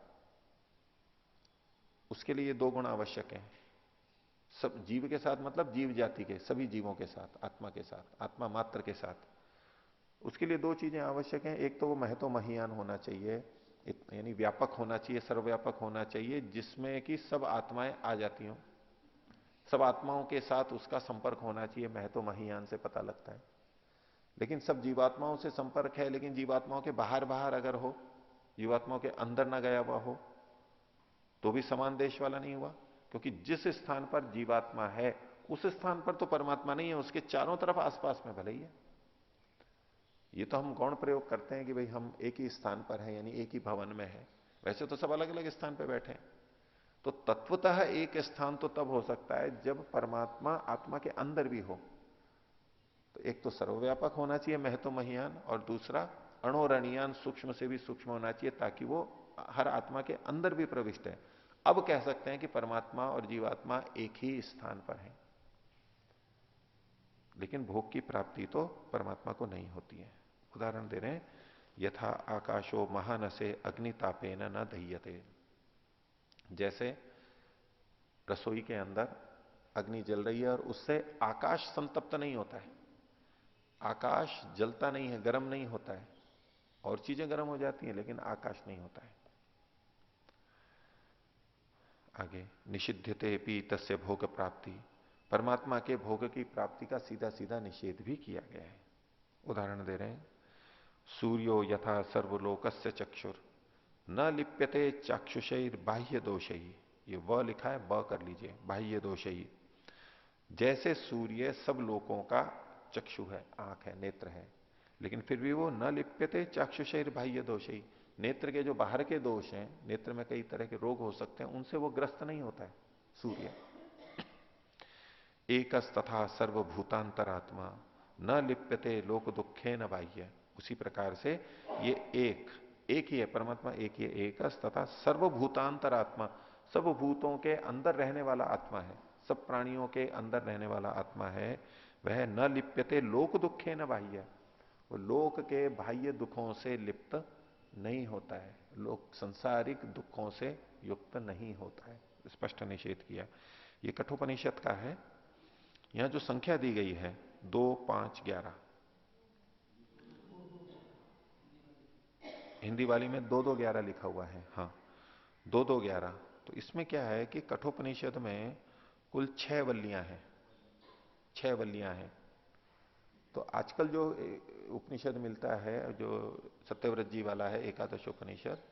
Speaker 1: उसके लिए दो गुण आवश्यक हैं। सब जीव के साथ मतलब जीव जाति के सभी जीवों के साथ, आत्मा के साथ, आत्मा मात्र के साथ, उसके लिए दो चीजें आवश्यक हैं। एक तो वो महतो महियान होना चाहिए, यानी व्यापक होना चाहिए, सर्वव्यापक होना चाहिए, जिसमें कि सब आत्माएं आ जाती हों, सब आत्माओं के साथ उसका संपर्क होना चाहिए, महतो महियान से पता लगता है। लेकिन सब जीवात्माओं से संपर्क है, लेकिन जीवात्माओं के बाहर बाहर अगर हो, जीवात्माओं के अंदर ना गया हुआ हो, तो भी समान देश वाला नहीं हुआ। क्योंकि जिस स्थान पर जीवात्मा है उस स्थान पर तो परमात्मा नहीं है, उसके चारों तरफ आसपास में भले ही है। ये तो हम गौण प्रयोग करते हैं कि भाई हम एक ही स्थान पर हैं, यानी एक ही भवन में है, वैसे तो सब अलग अलग स्थान पर बैठे हैं। तो तत्वतः एक स्थान तो तब हो सकता है जब परमात्मा आत्मा के अंदर भी हो। तो एक तो सर्वव्यापक होना चाहिए महतो महियान, और दूसरा अणोरणीयान, सूक्ष्म से भी सूक्ष्म होना चाहिए, ताकि वो हर आत्मा के अंदर भी प्रविष्ट है। अब कह सकते हैं कि परमात्मा और जीवात्मा एक ही स्थान पर है, लेकिन भोग की प्राप्ति तो परमात्मा को नहीं होती है। उदाहरण दे रहे हैं, यथा आकाशो महानसे अग्नितापेन न दह्यते। जैसे रसोई के अंदर अग्नि जल रही है और उससे आकाश संतप्त नहीं होता है, आकाश जलता नहीं है, गर्म नहीं होता है, और चीजें गर्म हो जाती हैं लेकिन आकाश नहीं होता है। आगे निषिध्यते पी तस्य भोग प्राप्ति, परमात्मा के भोग की प्राप्ति का सीधा सीधा निषेध भी किया गया है। उदाहरण दे रहे हैं, सूर्यो यथा सर्वलोकस्य चक्षुर न लिप्यते चाक्षुषैर बाह्य दोषही। ये व लिखा है, ब कर लीजिए, बाह्य दोषही। जैसे सूर्य सब लोगों का चक्षु है, आंख है, नेत्र है, लेकिन फिर भी वो न लिप्यते चाक्षुषैर बाह्य दोषही, नेत्र के जो बाहर के दोष हैं, नेत्र में कई तरह के रोग हो सकते हैं, उनसे वो ग्रस्त नहीं होता है सूर्य। एकस तथा सर्वभूतांतरात्मा न लिप्यते लोक दुखे न बाह्य। उसी प्रकार से ये एक ही है, परमात्मा एक ही है, एकस तथा सर्वभूतांतरात्मा, सब भूतों के अंदर रहने वाला आत्मा है, सब प्राणियों के अंदर रहने वाला आत्मा है। वह न लिप्यते लोक दुखे न बाह्य, वो लोक के बाह्य दुखों से लिप्त नहीं होता है, लोक संसारिक दुखों से युक्त नहीं होता है, स्पष्ट निषेध किया। ये कठोपनिषद का है। यहां जो संख्या दी गई है 2, 5, 11, हिंदी वाली में 2, 2, 11 लिखा हुआ है। हाँ 2, 2, 11। तो इसमें क्या है कि कठोपनिषद में कुल 6 वल्लियां हैं, 6 वल्लियां हैं। तो आजकल जो उपनिषद मिलता है, जो सत्यव्रत जी वाला है एकादश उपनिषद,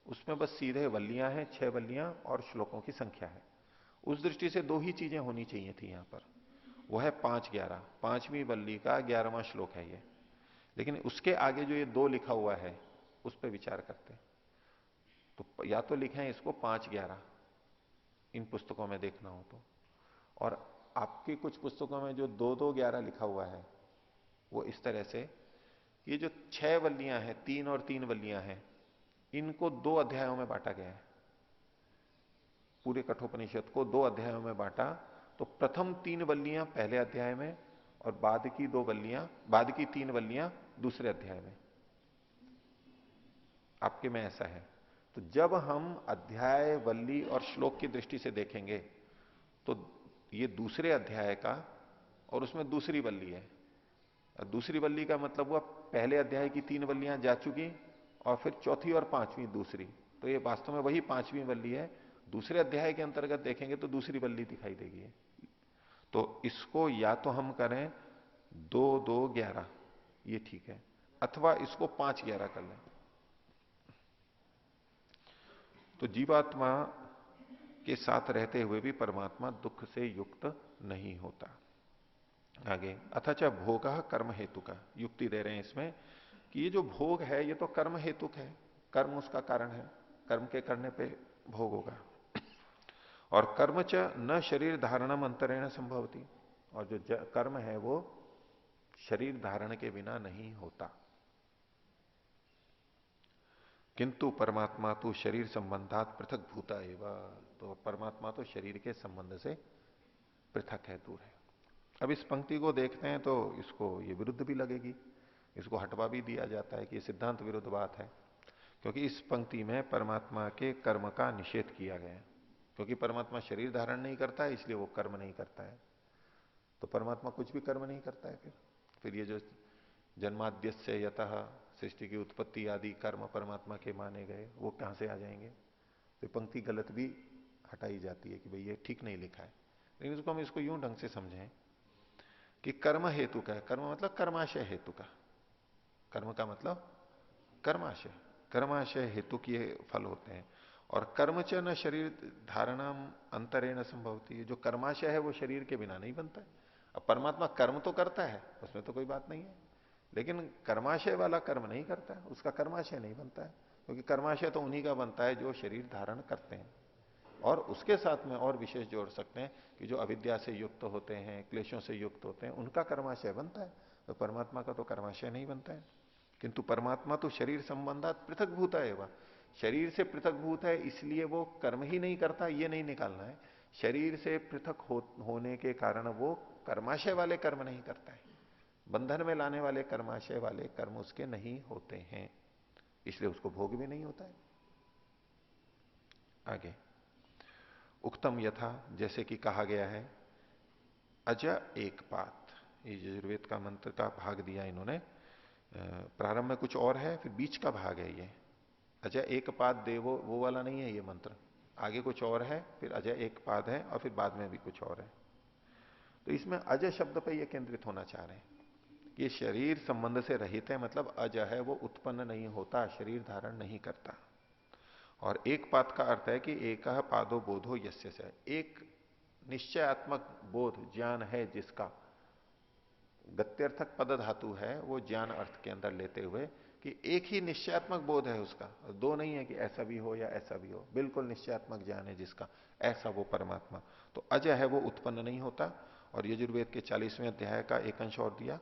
Speaker 1: उसमें बस सीधे वल्लियां हैं, 6 वल्लियां और श्लोकों की संख्या है। उस दृष्टि से 2 ही चीजें होनी चाहिए थी यहां पर, वो है 5, 11, 5वीं वल्ली का 11वां श्लोक है ये। लेकिन उसके आगे जो ये 2 लिखा हुआ है उस पर विचार करते हैं। तो या तो लिखे हैं इसको 5, 11 इन पुस्तकों में देखना हो तो, और आपकी कुछ पुस्तकों में जो 2, 2, 11 लिखा हुआ है वो इस तरह से, ये जो 6 वल्लियां हैं, 3 और 3 वल्लियां हैं, इनको 2 अध्यायों में बांटा गया है। पूरे कठोपनिषद को 2 अध्यायों में बांटा। तो प्रथम 3 वल्लियां पहले अध्याय में, और बाद की 2 वल्लियां, बाद की 3 वल्लियां दूसरे अध्याय में। आपके में ऐसा है। तो जब हम अध्याय, वल्ली और श्लोक की दृष्टि से देखेंगे तो ये दूसरे अध्याय का, और उसमें दूसरी वल्ली है। दूसरी वल्ली का मतलब हुआ पहले अध्याय की 3 वल्लियां जा चुकी और फिर चौथी और पांचवी दूसरी, तो ये वास्तव में वही 5वीं वल्ली है। दूसरे अध्याय के अंतर्गत देखेंगे तो दूसरी वल्ली दिखाई देगी। तो इसको या तो हम करें 2-2-11, ये ठीक है, अथवा इसको 5-11 कर लें। तो जीवात्मा के साथ रहते हुए भी परमात्मा दुख से युक्त नहीं होता। आगे, अथच भोग कर्म हेतु का, युक्ति दे रहे हैं इसमें कि ये जो भोग है ये तो कर्म हेतुक है, कर्म उसका कारण है, कर्म के करने पे भोग होगा। और कर्म च न शरीर धारणम अंतरेण संभवती, और जो कर्म है वो शरीर धारण के बिना नहीं होता। किंतु परमात्मा तो शरीर संबंधात पृथक भूता एवं, तो परमात्मा तो शरीर के संबंध से पृथक है, दूर है। अब इस पंक्ति को देखते हैं तो इसको ये विरुद्ध भी लगेगी, इसको हटवा भी दिया जाता है कि ये सिद्धांत विरुद्ध बात है, क्योंकि इस पंक्ति में परमात्मा के कर्म का निषेध किया गया है। क्योंकि परमात्मा शरीर धारण नहीं करता है इसलिए वो कर्म नहीं करता है। तो परमात्मा कुछ भी कर्म नहीं करता है। फिर ये जो जन्माद्यस्य यतः, सृष्टि की उत्पत्ति आदि कर्म परमात्मा के माने गए, वो कहां से आ जाएंगे? तो पंक्ति गलत भी हटाई जाती है कि भाई ये ठीक नहीं लिखा है। लेकिन इसको हम इसको यूं ढंग से समझें कि कर्म हेतु का है, कर्म मतलब कर्माशय हेतु का, कर्म का मतलब कर्माशय, कर्माशय हेतु के फल होते हैं। और कर्म च न शरीर धारणम अंतरेण संभवती, जो कर्माशय है वो शरीर के बिना नहीं बनता है। अब परमात्मा कर्म तो करता है, उसमें तो कोई बात नहीं है, लेकिन कर्माशय वाला कर्म नहीं करता है, उसका कर्माशय नहीं बनता है। क्योंकि कर्माशय तो उन्हीं का बनता है जो शरीर धारण करते हैं। और उसके साथ में और विशेष जोड़ सकते हैं कि जो अविद्या से युक्त होते हैं, क्लेशों से युक्त होते हैं, उनका कर्माशय बनता है। तो परमात्मा का तो कर्माशय नहीं बनता है। किंतु परमात्मा तो शरीर संबंधात पृथक भूत है, वह शरीर से पृथक भूत है, इसलिए वो कर्म ही नहीं करता, ये नहीं निकालना है। शरीर से पृथक होने के कारण वो कर्माशय वाले कर्म नहीं करता है, बंधन में लाने वाले कर्माशय वाले कर्म उसके नहीं होते हैं, इसलिए उसको भोग भी नहीं होता है। आगे, उक्तम यथा, जैसे कि कहा गया है, अज एक पात, ये यजुर्वेद का मंत्र का भाग दिया इन्होंने। प्रारंभ में कुछ और है, फिर बीच का भाग है ये। अजय एक पाद देवो, वो वाला नहीं है ये मंत्र, आगे कुछ और है, फिर अजय एक पाद है, और फिर बाद में भी कुछ और है। तो इसमें अजय शब्द पर यह केंद्रित होना चाह रहे हैं कि ये शरीर संबंध से रहित है, मतलब अज है, वो उत्पन्न नहीं होता, शरीर धारण नहीं करता। और एक पाद का अर्थ है कि एक पादो बोधो यस्य से, एक निश्चयात्मक बोध ज्ञान है जिसका, गत्यर्थक पद धातु है, वो ज्ञान अर्थ के अंदर लेते हुए कि एक ही निश्चयात्मक बोध है उसका, दो नहीं है कि ऐसा भी हो या ऐसा भी हो, बिल्कुल निश्चयात्मक ज्ञान है जिसका, ऐसा वो परमात्मा। तो अजय है, वो उत्पन्न नहीं होता। और यजुर्वेद के 40वें अध्याय का एक अंश और दिया,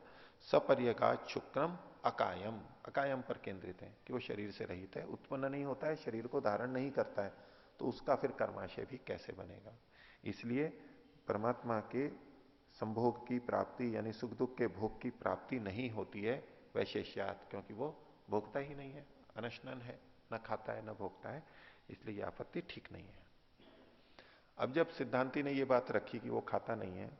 Speaker 1: सपर्यगा शुक्रम अकायम, अकायम पर केंद्रित है कि वो शरीर से रहित है, उत्पन्न नहीं होता है, शरीर को धारण नहीं करता है, तो उसका फिर कर्माशय भी कैसे बनेगा? इसलिए परमात्मा के संभोग की प्राप्ति यानी सुख दुख के भोग की प्राप्ति नहीं होती है वैशेष्यात, क्योंकि वो भोगता ही नहीं है, अनशनन है, न खाता है न भोगता है, इसलिए यह आपत्ति ठीक नहीं है। अब जब सिद्धांति ने यह बात रखी कि वो खाता नहीं है,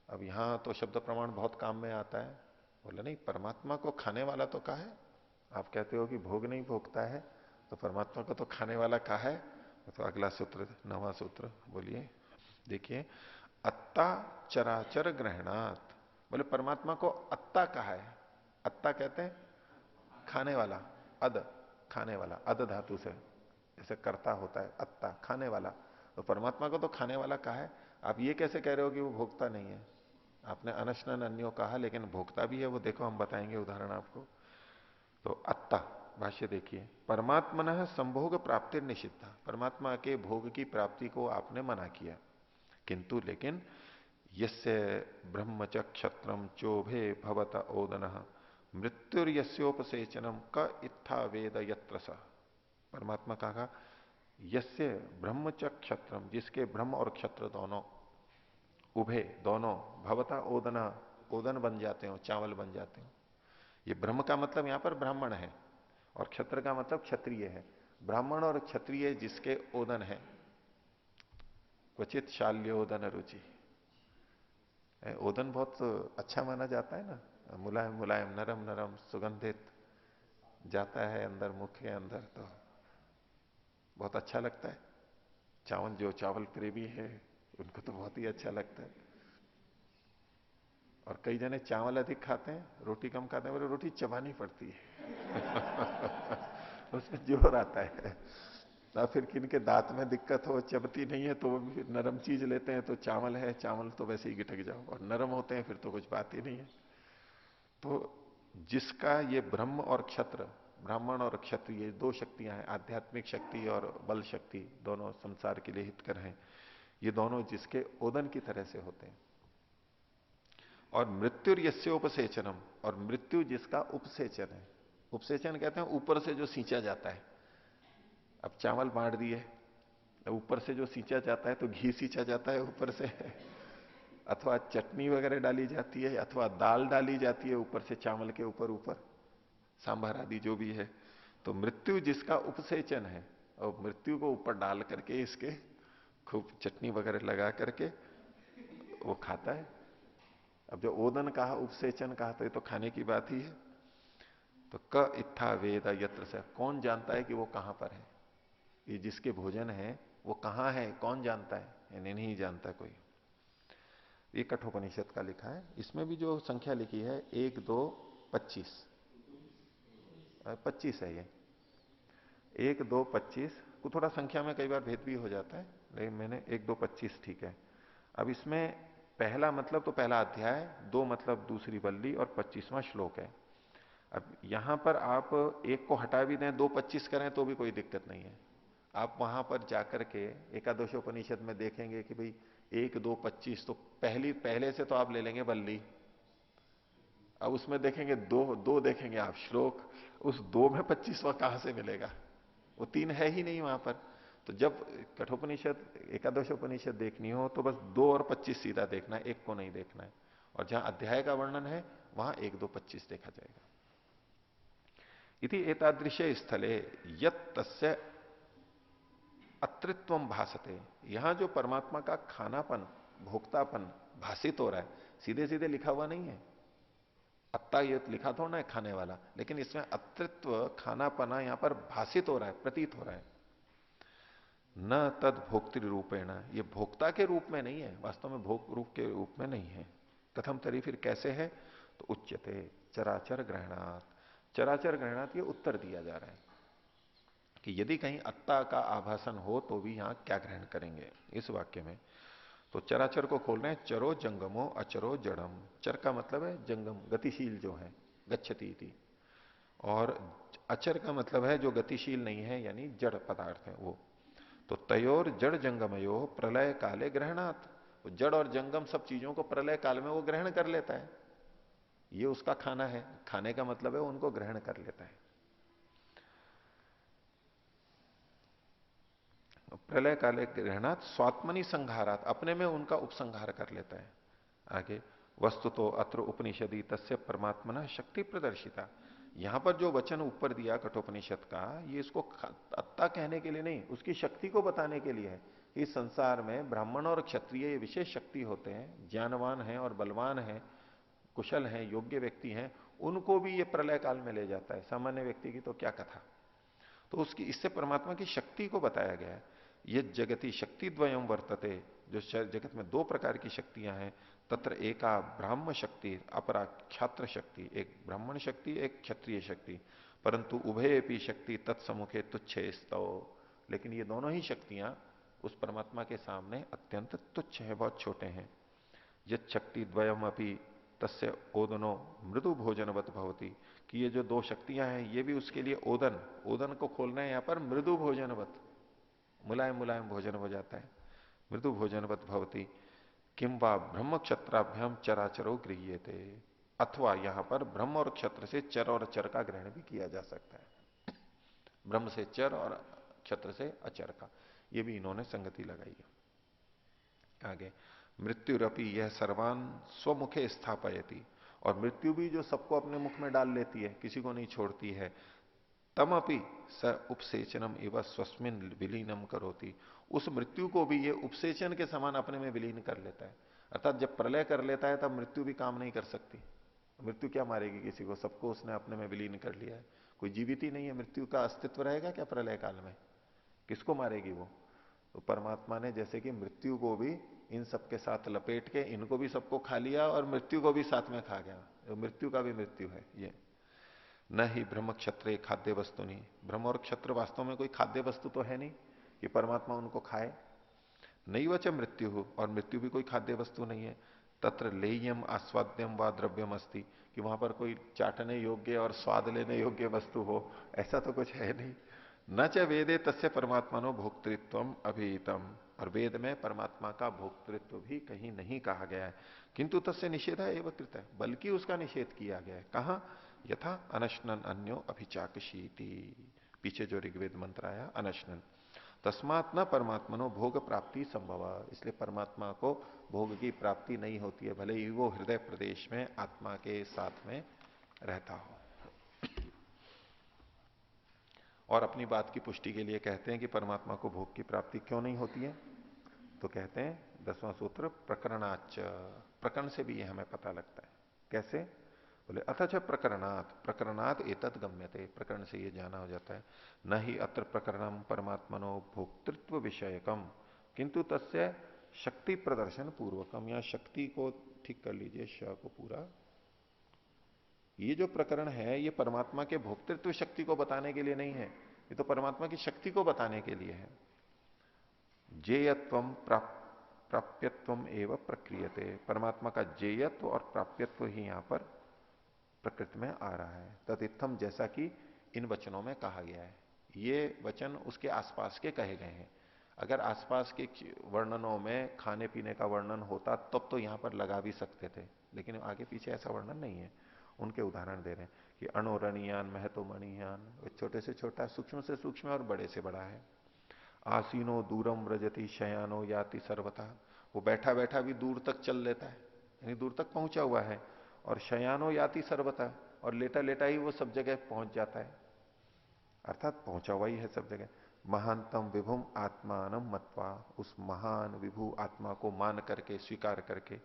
Speaker 1: अब यहां तो शब्द प्रमाण बहुत काम में आता है। बोले नहीं, परमात्मा को खाने वाला तो कहा है, आप कहते हो कि भोग नहीं भोगता है, तो परमात्मा को तो खाने वाला कहा है। तो अगला सूत्र, 9वां सूत्र बोलिए, देखिए, अत्ता चराचर ग्रहणात, बोले परमात्मा को अत्ता कहा है। अत्ता कहते हैं खाने वाला, अद खाने वाला, अद धातु से जैसे कर्ता होता है, अत्ता खाने वाला, तो परमात्मा को तो खाने वाला कहा है। आप ये कैसे कह रहे हो कि वो भोगता नहीं है? आपने अनशनन अन्यो कहा, लेकिन भोगता भी है, वो देखो हम बताएंगे उदाहरण आपको। तो अत्ता भाष्य देखिए, परमात्मन संभोग प्राप्ति निषिद्धा, परमात्मा के भोग की प्राप्ति को आपने मना किया। किंतु लेकिन यस्य ब्रह्मच क्षत्रम चोभे भवत ओदन मृत्युर्यस्योपसेचनम क इत्था वेद यत्र स, परमात्मा कहा यस्य ब्रह्मच क्षत्रम, जिसके ब्रह्म और क्षत्र दोनों, उभे दोनों, भवता ओदना, ओदन बन जाते हो, चावल बन जाते हो। ये ब्रह्म का मतलब यहां पर ब्राह्मण है, और क्षत्र का मतलब क्षत्रिय है। ब्राह्मण और क्षत्रिय जिसके ओदन है, क्वचित शाल्योदन रुचि, ओदन बहुत अच्छा माना जाता है ना, मुलायम मुलायम, नरम नरम, सुगंधित, जाता है अंदर, मुख के अंदर, तो बहुत अच्छा लगता है। चावल, जो चावल प्रेमी है उनको तो बहुत ही अच्छा लगता है। और कई जने चावल अधिक खाते हैं, रोटी कम खाते हैं, बोले रोटी चबानी पड़ती है। उसमें जोर आता है ना। फिर किनके दांत में दिक्कत हो, चबती नहीं है, तो वो भी नरम चीज लेते हैं, तो चावल है, चावल तो वैसे ही गिटक जाओ, और नरम होते हैं फिर तो कुछ बात ही नहीं है। तो जिसका ये ब्रह्म और क्षत्र, ब्राह्मण और क्षत्र, ये दो शक्तियां हैं, आध्यात्मिक शक्ति और बल शक्ति, दोनों संसार के लिए हितकर हैं, ये दोनों जिसके ओदन की तरह से होते हैं। और मृत्यु यस्य उपसेचनम, और मृत्यु जिसका उपसेचन है। उपसेचन कहते हैं ऊपर से जो सींचा जाता है। अब चावल बांट दिए, ऊपर से जो सींचा जाता है, तो घी सींचा जाता है ऊपर से, अथवा चटनी वगैरह डाली जाती है, अथवा दाल डाली जाती है ऊपर से, चावल के ऊपर ऊपर, सांभर आदि जो भी है। तो मृत्यु जिसका उपसेचन है, और मृत्यु को ऊपर डाल करके इसके खूब चटनी वगैरह लगा करके वो खाता है। अब जो ओदन कहा, उपसेचन कहा, तो ये तो खाने की बात ही है। तो क इत्था वेद यत्र से, कौन जानता है कि वो कहां पर है, ये जिसके भोजन है वो कहां है, कौन जानता है? यानी नहीं जानता कोई। ये कठोपनिषद का लिखा है। इसमें भी जो संख्या लिखी है 1 2 25, 25 है ये, 1 2 25 को थोड़ा संख्या में कई बार भेद भी हो जाता है, लेकिन मैंने 1 2 25 ठीक है। अब इसमें पहला मतलब तो पहला अध्याय, 2 मतलब दूसरी बल्ली, और 25वां श्लोक है। अब यहां पर आप एक को हटा भी दें, 2 25 करें तो भी कोई दिक्कत नहीं है। आप वहां पर जाकर के एकादशोपनिषद में देखेंगे कि भाई 1 2 25, तो पहले से तो आप ले लेंगे बल्ली। अब उसमें देखेंगे 2 2 देखेंगे आप श्लोक, उस 2 में 25वां कहां से मिलेगा? वो 3 है ही नहीं वहां पर। तो जब कठोपनिषद, एकादशोपनिषद देखनी हो तो बस 2 और 25 सीधा देखना है, एक को नहीं देखना है। और जहां अध्याय का वर्णन है वहां 1 2 25 देखा जाएगा। इति एतादृशे स्थले यत् तस्य अतृत्वम भासते, यहां जो परमात्मा का खानापन, भोक्तापन भाषित हो रहा है, सीधे सीधे लिखा हुआ नहीं है। अत्ता ये लिखा थोड़ा ना है खाने वाला, लेकिन इसमें अतृत्व, खानापना यहां पर भाषित हो रहा है, प्रतीत हो रहा है। न तद भोक्तृ रूपेण, ये भोक्ता के रूप में नहीं है, वास्तव में भोग रूप के रूप में नहीं है। कथम तरी, फिर कैसे है? तो उच्यते चराचर ग्रहणात्, चराचर ग्रहणात्, ये उत्तर दिया जा रहा है कि यदि कहीं अत्ता का आभासन हो तो भी यहां क्या ग्रहण करेंगे इस वाक्य में। तो चराचर को खोल रहे हैं, चरो जंगमो अचरो जड़म। चर का मतलब है जंगम, गतिशील जो है, गच्छति थी। और अचर का मतलब है जो गतिशील नहीं है, यानी जड़ पदार्थ है वो। तो तयोर जड़ जंगमयो प्रलय काले ग्रहणात्, जड़ और जंगम सब चीजों को प्रलय काल में वो ग्रहण कर लेता है। ये उसका खाना है, खाने का मतलब है उनको ग्रहण कर लेता है। प्रलय काले ग्रहणात् स्वात्मनि संघारात, अपने में उनका उपसंहार कर लेता है। आगे वस्तु तो अत्र उपनिषदि तस्य परमात्मना शक्ति प्रदर्शिता, यहां पर जो वचन ऊपर दिया कठोपनिषद का, ये इसको अत्ता कहने के लिए नहीं, उसकी शक्ति को बताने के लिए है। इस संसार में ब्राह्मण और क्षत्रिय ये विशेष शक्ति होते हैं, ज्ञानवान हैं और बलवान हैं, कुशल हैं, योग्य व्यक्ति हैं, उनको भी ये प्रलय काल में ले जाता है। सामान्य व्यक्ति की तो क्या कथा। तो उसकी, इससे परमात्मा की शक्ति को बताया गया है। ये जगती शक्ति द्वयम वर्तते, जो जगत में 2 प्रकार की शक्तियां हैं, तत्र एका ब्राह्म शक्ति अपरा क्षात्र शक्ति, एक ब्राह्मण शक्ति एक क्षत्रिय शक्ति, परंतु उभयेपि शक्ति तत्समुखे तुच्छ स्तव, लेकिन ये दोनों ही शक्तियां उस परमात्मा के सामने अत्यंत तुच्छ है, बहुत छोटे हैं। यद शक्ति द्वयम अपनी तस्य ओदनो मृदु भोजनवत भवती, कि ये जो 2 शक्तियां हैं ये भी उसके लिए ओदन, ओदन को खोलना है यहां पर, मृदु भोजनवत, मुलायम मुलायम भोजन हो जाता है, मृदु भोजनवत भवती। किम वा ब्रह्म क्षत्राभ्याम चराचरो गृह्यते, अथवा यहां पर ब्रह्म और क्षत्र से चर और अचर का ग्रहण भी किया जा सकता है। ब्रह्म से चर और क्षत्र से अचर का, ये भी इन्होंने संगति लगाई है। आगे मृत्युरपि यह सर्वान स्वमुखे स्थापयति, और मृत्यु भी जो सबको अपने मुख में डाल लेती है, किसी को नहीं छोड़ती है। तमपि स उपसेचनम एवं स्वस्मिन विलीनम करोति, उस मृत्यु को भी ये उपसेचन के समान अपने में विलीन कर लेता है। अर्थात जब प्रलय कर लेता है तब मृत्यु भी काम नहीं कर सकती। मृत्यु क्या मारेगी किसी को, सबको उसने अपने में विलीन कर लिया है, कोई जीवित ही नहीं है। मृत्यु का अस्तित्व रहेगा क्या प्रलय काल में, किसको मारेगी वो? तो परमात्मा ने जैसे कि मृत्यु को भी इन सबके साथ लपेट के इनको भी सबको खा लिया और मृत्यु को भी साथ में खा गया, तो मृत्यु का भी मृत्यु है ये। न ही ब्रह्म क्षत्र खाद्य वस्तु नहीं, ब्रह्म और क्षत्र वास्तव में कोई खाद्य वस्तु तो है नहीं कि परमात्मा उनको खाए। नहीं वच मृत्यु हो, और मृत्यु भी कोई खाद्य वस्तु नहीं है। तत्र लेयम आस्वाद्यम व द्रव्यम अस्ति, कि वहां पर कोई चाटने योग्य और स्वाद लेने योग्य वस्तु हो, ऐसा तो कुछ है नहीं। न च वेदे तस्य परमात्मनो भोक्तृत्वम अभिहितम, और वेद में परमात्मा का भोक्तृत्व भी कहीं नहीं कहा गया है। किंतु तस्य निषेध एवं कृत है, बल्कि उसका निषेध किया गया है। कहा? यथा अनशनन अन्यो अभिचाकशीति, पीछे जो ऋग्वेद मंत्र आया अनशनन। तस्मात न परमात्मनो भोग प्राप्ति संभव, इसलिए परमात्मा को भोग की प्राप्ति नहीं होती है, भले ही वो हृदय प्रदेश में आत्मा के साथ में रहता हो। और अपनी बात की पुष्टि के लिए कहते हैं कि परमात्मा को भोग की प्राप्ति क्यों नहीं होती है, तो कहते हैं 10वां सूत्र प्रकरणाच, प्रकरण से भी ये हमें पता लगता है। कैसे? बोले अथच प्रकरणात्, प्रकरणात् एतत् गम्यते, प्रकरण से ये जाना हो जाता है। न ही अत्र प्रकरणम परमात्मनो भोक्तृत्व विषयकम, किंतु तस्य शक्ति प्रदर्शन पूर्वकम, या शक्ति को ठीक कर लीजिए, श को पूरा। ये जो प्रकरण है ये परमात्मा के भोक्तृत्व शक्ति को बताने के लिए नहीं है, ये तो परमात्मा की शक्ति को बताने के लिए है। जेयत्वम प्राप्यत्वम एवं प्रक्रियते, परमात्मा का जेयत्व और प्राप्यत्व ही यहां पर प्रकृति में आ रहा है। तदित्थम, जैसा कि इन वचनों में कहा गया है। ये वचन उसके आसपास के कहे गए हैं। अगर आसपास के वर्णनों में खाने पीने का वर्णन होता तब तो यहां पर लगा भी सकते थे, लेकिन आगे पीछे ऐसा वर्णन नहीं है। उनके उदाहरण दे रहे हैं कि अणोरणीयान महतो मणियान, छोटे से छोटा, सूक्ष्म से सूक्ष्म और बड़े से बड़ा है। आसीनो दूरम व्रजति शयानो याति सर्वथा, वो बैठा बैठा भी दूर तक चल लेता है, यानी दूर तक पहुंचा हुआ है। और शयानो याति सर्वथा, और लेटा लेटा ही वो सब जगह पहुंच जाता है, अर्थात पहुंचा हुआ ही है सब जगह। महानतम विभुम आत्मानम मत्वा, उस महान विभु आत्मा को मान करके, स्वीकार करके।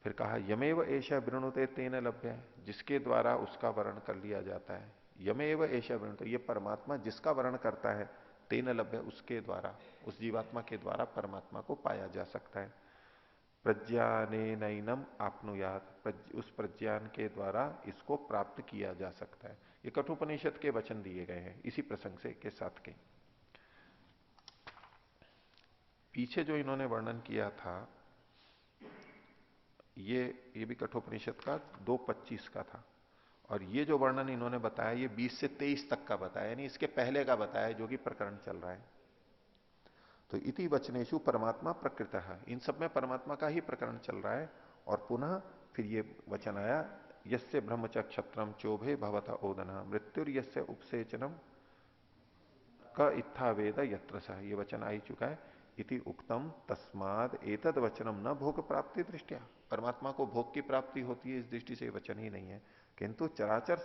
Speaker 1: फिर कहा यमेव एषा वृणुते तेन लभ्य है, जिसके द्वारा उसका वर्ण कर लिया जाता है। यमेव एषा वृणुते, ये परमात्मा जिसका वर्ण करता है, तेन लभ्य, उसके द्वारा, उस जीवात्मा के द्वारा परमात्मा को पाया जा सकता है। प्रज्ञानेनैनम आपनुयात, उस प्रज्ञान के द्वारा इसको प्राप्त किया जा सकता है। ये कठोपनिषद के वचन दिए गए हैं इसी प्रसंग से के साथ के। पीछे जो इन्होंने वर्णन किया था ये भी कठोपनिषद का 2:25 का था, और ये जो वर्णन इन्होंने बताया ये 20 से 23 तक का बताया, यानी इसके पहले का बताया जो कि प्रकरण चल रहा है। तो इति वचनेशु परमात्मा प्रकृत है, इन सब में परमात्मा का ही प्रकरण चल रहा है। और पुनः फिर ये वचन आया यस्य ब्रह्मच क्षत्रम चोभे भवता ओदना मृत्युर यस्य उपसेचनम क इत्था वेद यत्र सा, ये वचन आ ही चुका है। इति उक्तम तस्माद एतद वचनम न भोग प्राप्ति दृष्टिया, परमात्मा को भोग की प्राप्ति होती है इस दृष्टि से वचन ही नहीं है, किंतु चराचर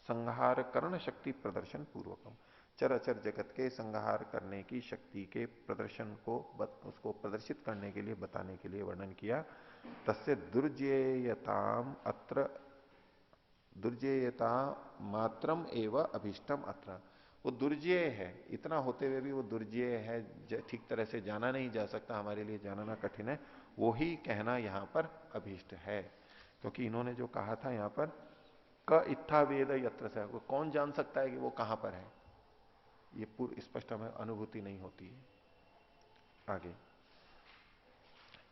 Speaker 1: संहार करण शक्ति प्रदर्शन पूर्वकम, चराचर जगत के संहार करने की शक्ति के प्रदर्शन को उसको प्रदर्शित करने के लिए, बताने के लिए वर्णन किया। तस्य दुर्जेयताम अत्र, दुर्जेयता मात्रम एवं अभिष्टम अत्र, वो दुर्जेय है, इतना होते हुए भी वो दुर्जेय है, ठीक तरह से जाना नहीं जा सकता, हमारे लिए जानना कठिन है, वो ही कहना यहां पर अभीष्ट है। क्योंकि इन्होंने जो कहा था यहां पर क इत्था वेद यत्र से, वो कौन जान सकता है कि वो कहां पर है, ये पूर्ण स्पष्ट हमें अनुभूति नहीं होती है। आगे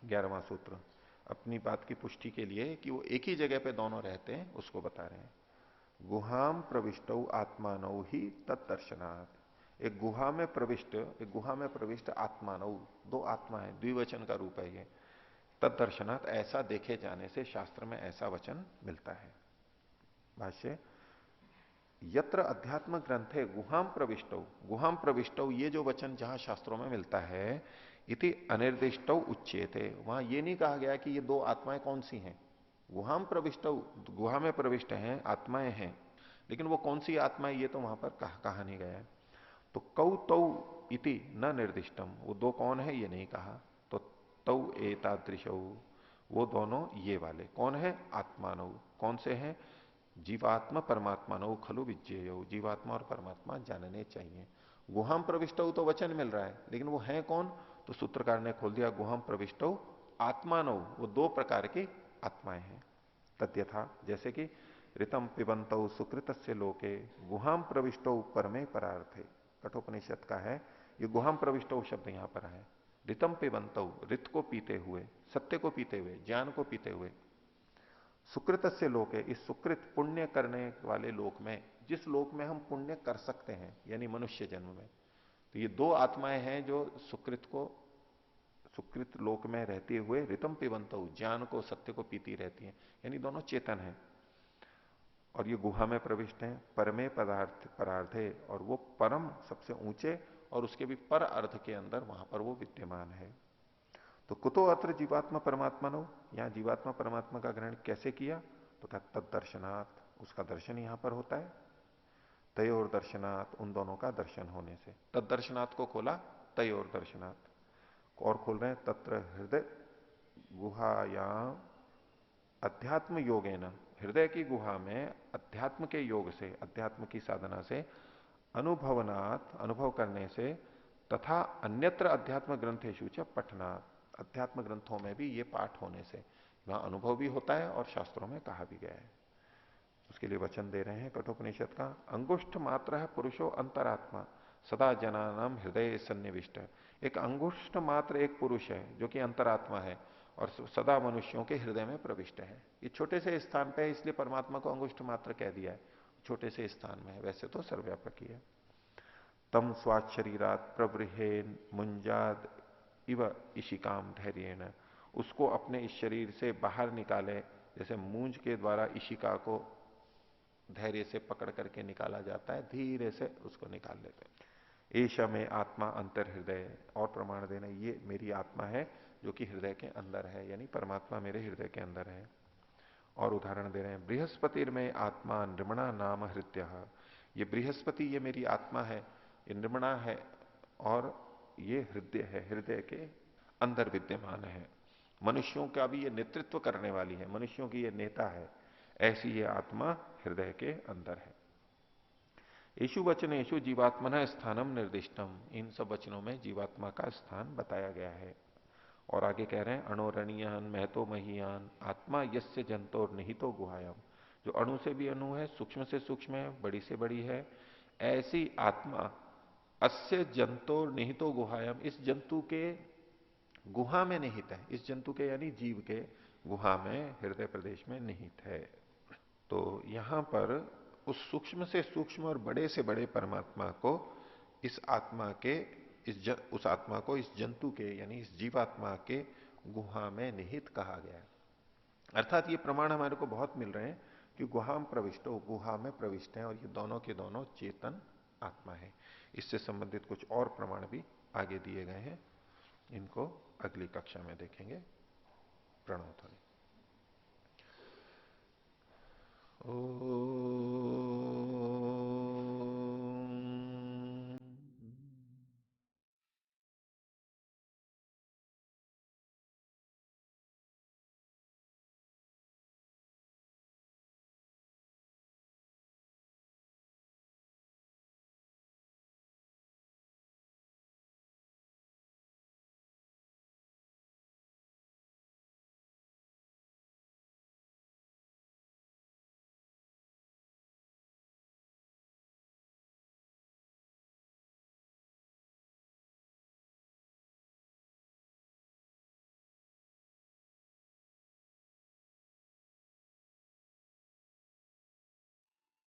Speaker 1: 11वां सूत्र अपनी बात की पुष्टि के लिए कि वो एक ही जगह पे दोनों रहते हैं उसको बता रहे हैं। गुहाम प्रविष्टौ आत्मानौ ही तत्दर्शनात्, एक गुहा में प्रविष्ट, एक गुहा में प्रविष्ट आत्मानौ, दो आत्मा है, द्विवचन का रूप है ये। तत्दर्शनात्, ऐसा देखे जाने से, शास्त्र में ऐसा वचन मिलता है। भाष्य यत्र अध्यात्म ग्रंथे गुहाम प्रविष्टौ, गुहाम प्रविष्टौ, ये जो वचन जहां शास्त्रों में मिलता है, इति अनिर्दिष्टौ उच्यते, वहां ये नहीं कहा गया कि ये दो आत्माएं कौन सी हैं। गुहाम प्रविष्टौ, गुहा में प्रविष्ट हैं, आत्माएं हैं, लेकिन वो कौन सी आत्माएं ये तो वहां पर कहा नहीं गया है। तो कौ तौ इति न निर्दिष्टम, वो दो कौन है ये नहीं कहा। तो तौ एतादृशौ, वो दोनों ये वाले कौन है? आत्मानौ। कौन से हैं? जीवात्मा परमात्मानौ खलु विज्ञेयौ, जीवात्मा और परमात्मा जानने चाहिए। गुहाम प्रविष्टौ तो वचन मिल रहा है, लेकिन वो है कौन? तो सूत्रकार ने खोल दिया, गुहाम प्रविष्टौ आत्मानौ, वो दो प्रकार की आत्माएं हैं। तद्यथा, जैसे कि ऋतम पिबंतौ सुकृतस्य लोके गुहाम प्रविष्टौ परमे परार्थे। कठोपनिषद का है ये गुहाम प्रविष्टौ शब्द यहां पर है। ऋतम पिबंतौ, ऋत को पीते हुए, सत्य को पीते हुए, ज्ञान को पीते हुए, सुकृतस्य लोके, इस सुकृत पुण्य करने वाले लोक में, जिस लोक में हम पुण्य कर सकते हैं, यानी मनुष्य जन्म में। तो ये दो आत्माएं हैं जो सुकृत लोक में रहते हुए ऋतम पिबंतौ, ज्ञान को, सत्य को पीती रहती हैं, यानी दोनों चेतन हैं। और ये गुहा में प्रविष्ट हैं, परमे पदार्थ परार्थे, और वो परम सबसे ऊंचे और उसके भी पर अर्थ के अंदर वहां पर वो विद्यमान है। तो कुतो अत्र जीवात्मा परमात्मा नो, यहां जीवात्मा परमात्मा का ग्रहण कैसे किया? तो तद दर्शनात्, उसका दर्शन यहां पर होता है। तयोर दर्शनात्, उन दोनों का दर्शन होने से। तद दर्शनात् को खोला, तयोर दर्शनात्। और खोल रहे हैं, तत्र हृदय गुहायाम अध्यात्म योगेन, हृदय की गुहा में अध्यात्म के योग से, अध्यात्म की साधना से, अनुभवनात्, अनुभव करने से, तथा अन्यत्र अध्यात्म ग्रंथेषु च पठनात्, अध्यात्म ग्रंथों में भी ये पाठ होने से। वहां अनुभव भी होता है और शास्त्रों में कहा भी गया है। उसके लिए वचन दे रहे हैं कठोपनिषद का, अंगुष्ठ मात्र है पुरुषो अंतरात्मा सदा जनानाम हृदय सन्निविष्ट। एक अंगुष्ठ मात्र एक पुरुष है जो कि अंतरात्मा है और सदा मनुष्यों के हृदय में प्रविष्ट है। ये छोटे से स्थान पे है, इसलिए परमात्मा को अंगुष्ठ मात्र कह दिया है, छोटे से स्थान में है, वैसे तो सर्वव्यापक ही है। तम स्वाच शरीरात प्रवृहेन मुंजाद इव इशिकाम धैर्येण, उसको अपने इस शरीर से बाहर निकाले, जैसे मूंज के द्वारा इशिका को धैर्य से पकड़ करके निकाला जाता है, धीरे से उसको निकाल लेते हैं। ऐशा में आत्मा अंतर हृदय, और प्रमाण देना, ये मेरी आत्मा है जो कि हृदय के अंदर है, यानी परमात्मा मेरे हृदय के अंदर है। और उदाहरण दे रहे हैं, बृहस्पति में आत्मा नृमणा नाम हृदय, ये बृहस्पति ये मेरी आत्मा है, ये नृमणा है और ये हृदय है, हृदय के अंदर विद्यमान है। मनुष्यों का भी ये नेतृत्व करने वाली है, मनुष्यों की ये नेता है, ऐसी ये आत्मा हृदय के अंदर है। येषु वचनेषु जीवात्मना स्थानम निर्दिष्टम, इन सब वचनों में जीवात्मा का स्थान बताया गया है। और आगे कह रहे हैं, अणोरणीयान महतो महीयान आत्मा यस्य जंतोर निहितो गुहायाम, जो अणु से भी अणु है, सूक्ष्म से सूक्ष्म है, बड़ी से बड़ी है, ऐसी आत्मा अस्य जंतोर निहितो गुहायाम, इस जंतु के गुहा में निहित है, इस जंतु के यानी जीव के गुहा में, हृदय प्रदेश में निहित है। तो यहां पर उस सूक्ष्म से सूक्ष्म और बड़े से बड़े परमात्मा को इस आत्मा के, उस आत्मा को इस जंतु के यानी इस जीवात्मा के गुहा में निहित कहा गया है। अर्थात ये प्रमाण हमारे को बहुत मिल रहे हैं कि गुहाम प्रविष्टो, गुहा में प्रविष्ट है, और ये दोनों के दोनों चेतन आत्मा है। इससे संबंधित कुछ और प्रमाण भी आगे दिए गए हैं, इनको अगली कक्षा में देखेंगे। प्रणव ध्वनि। ओ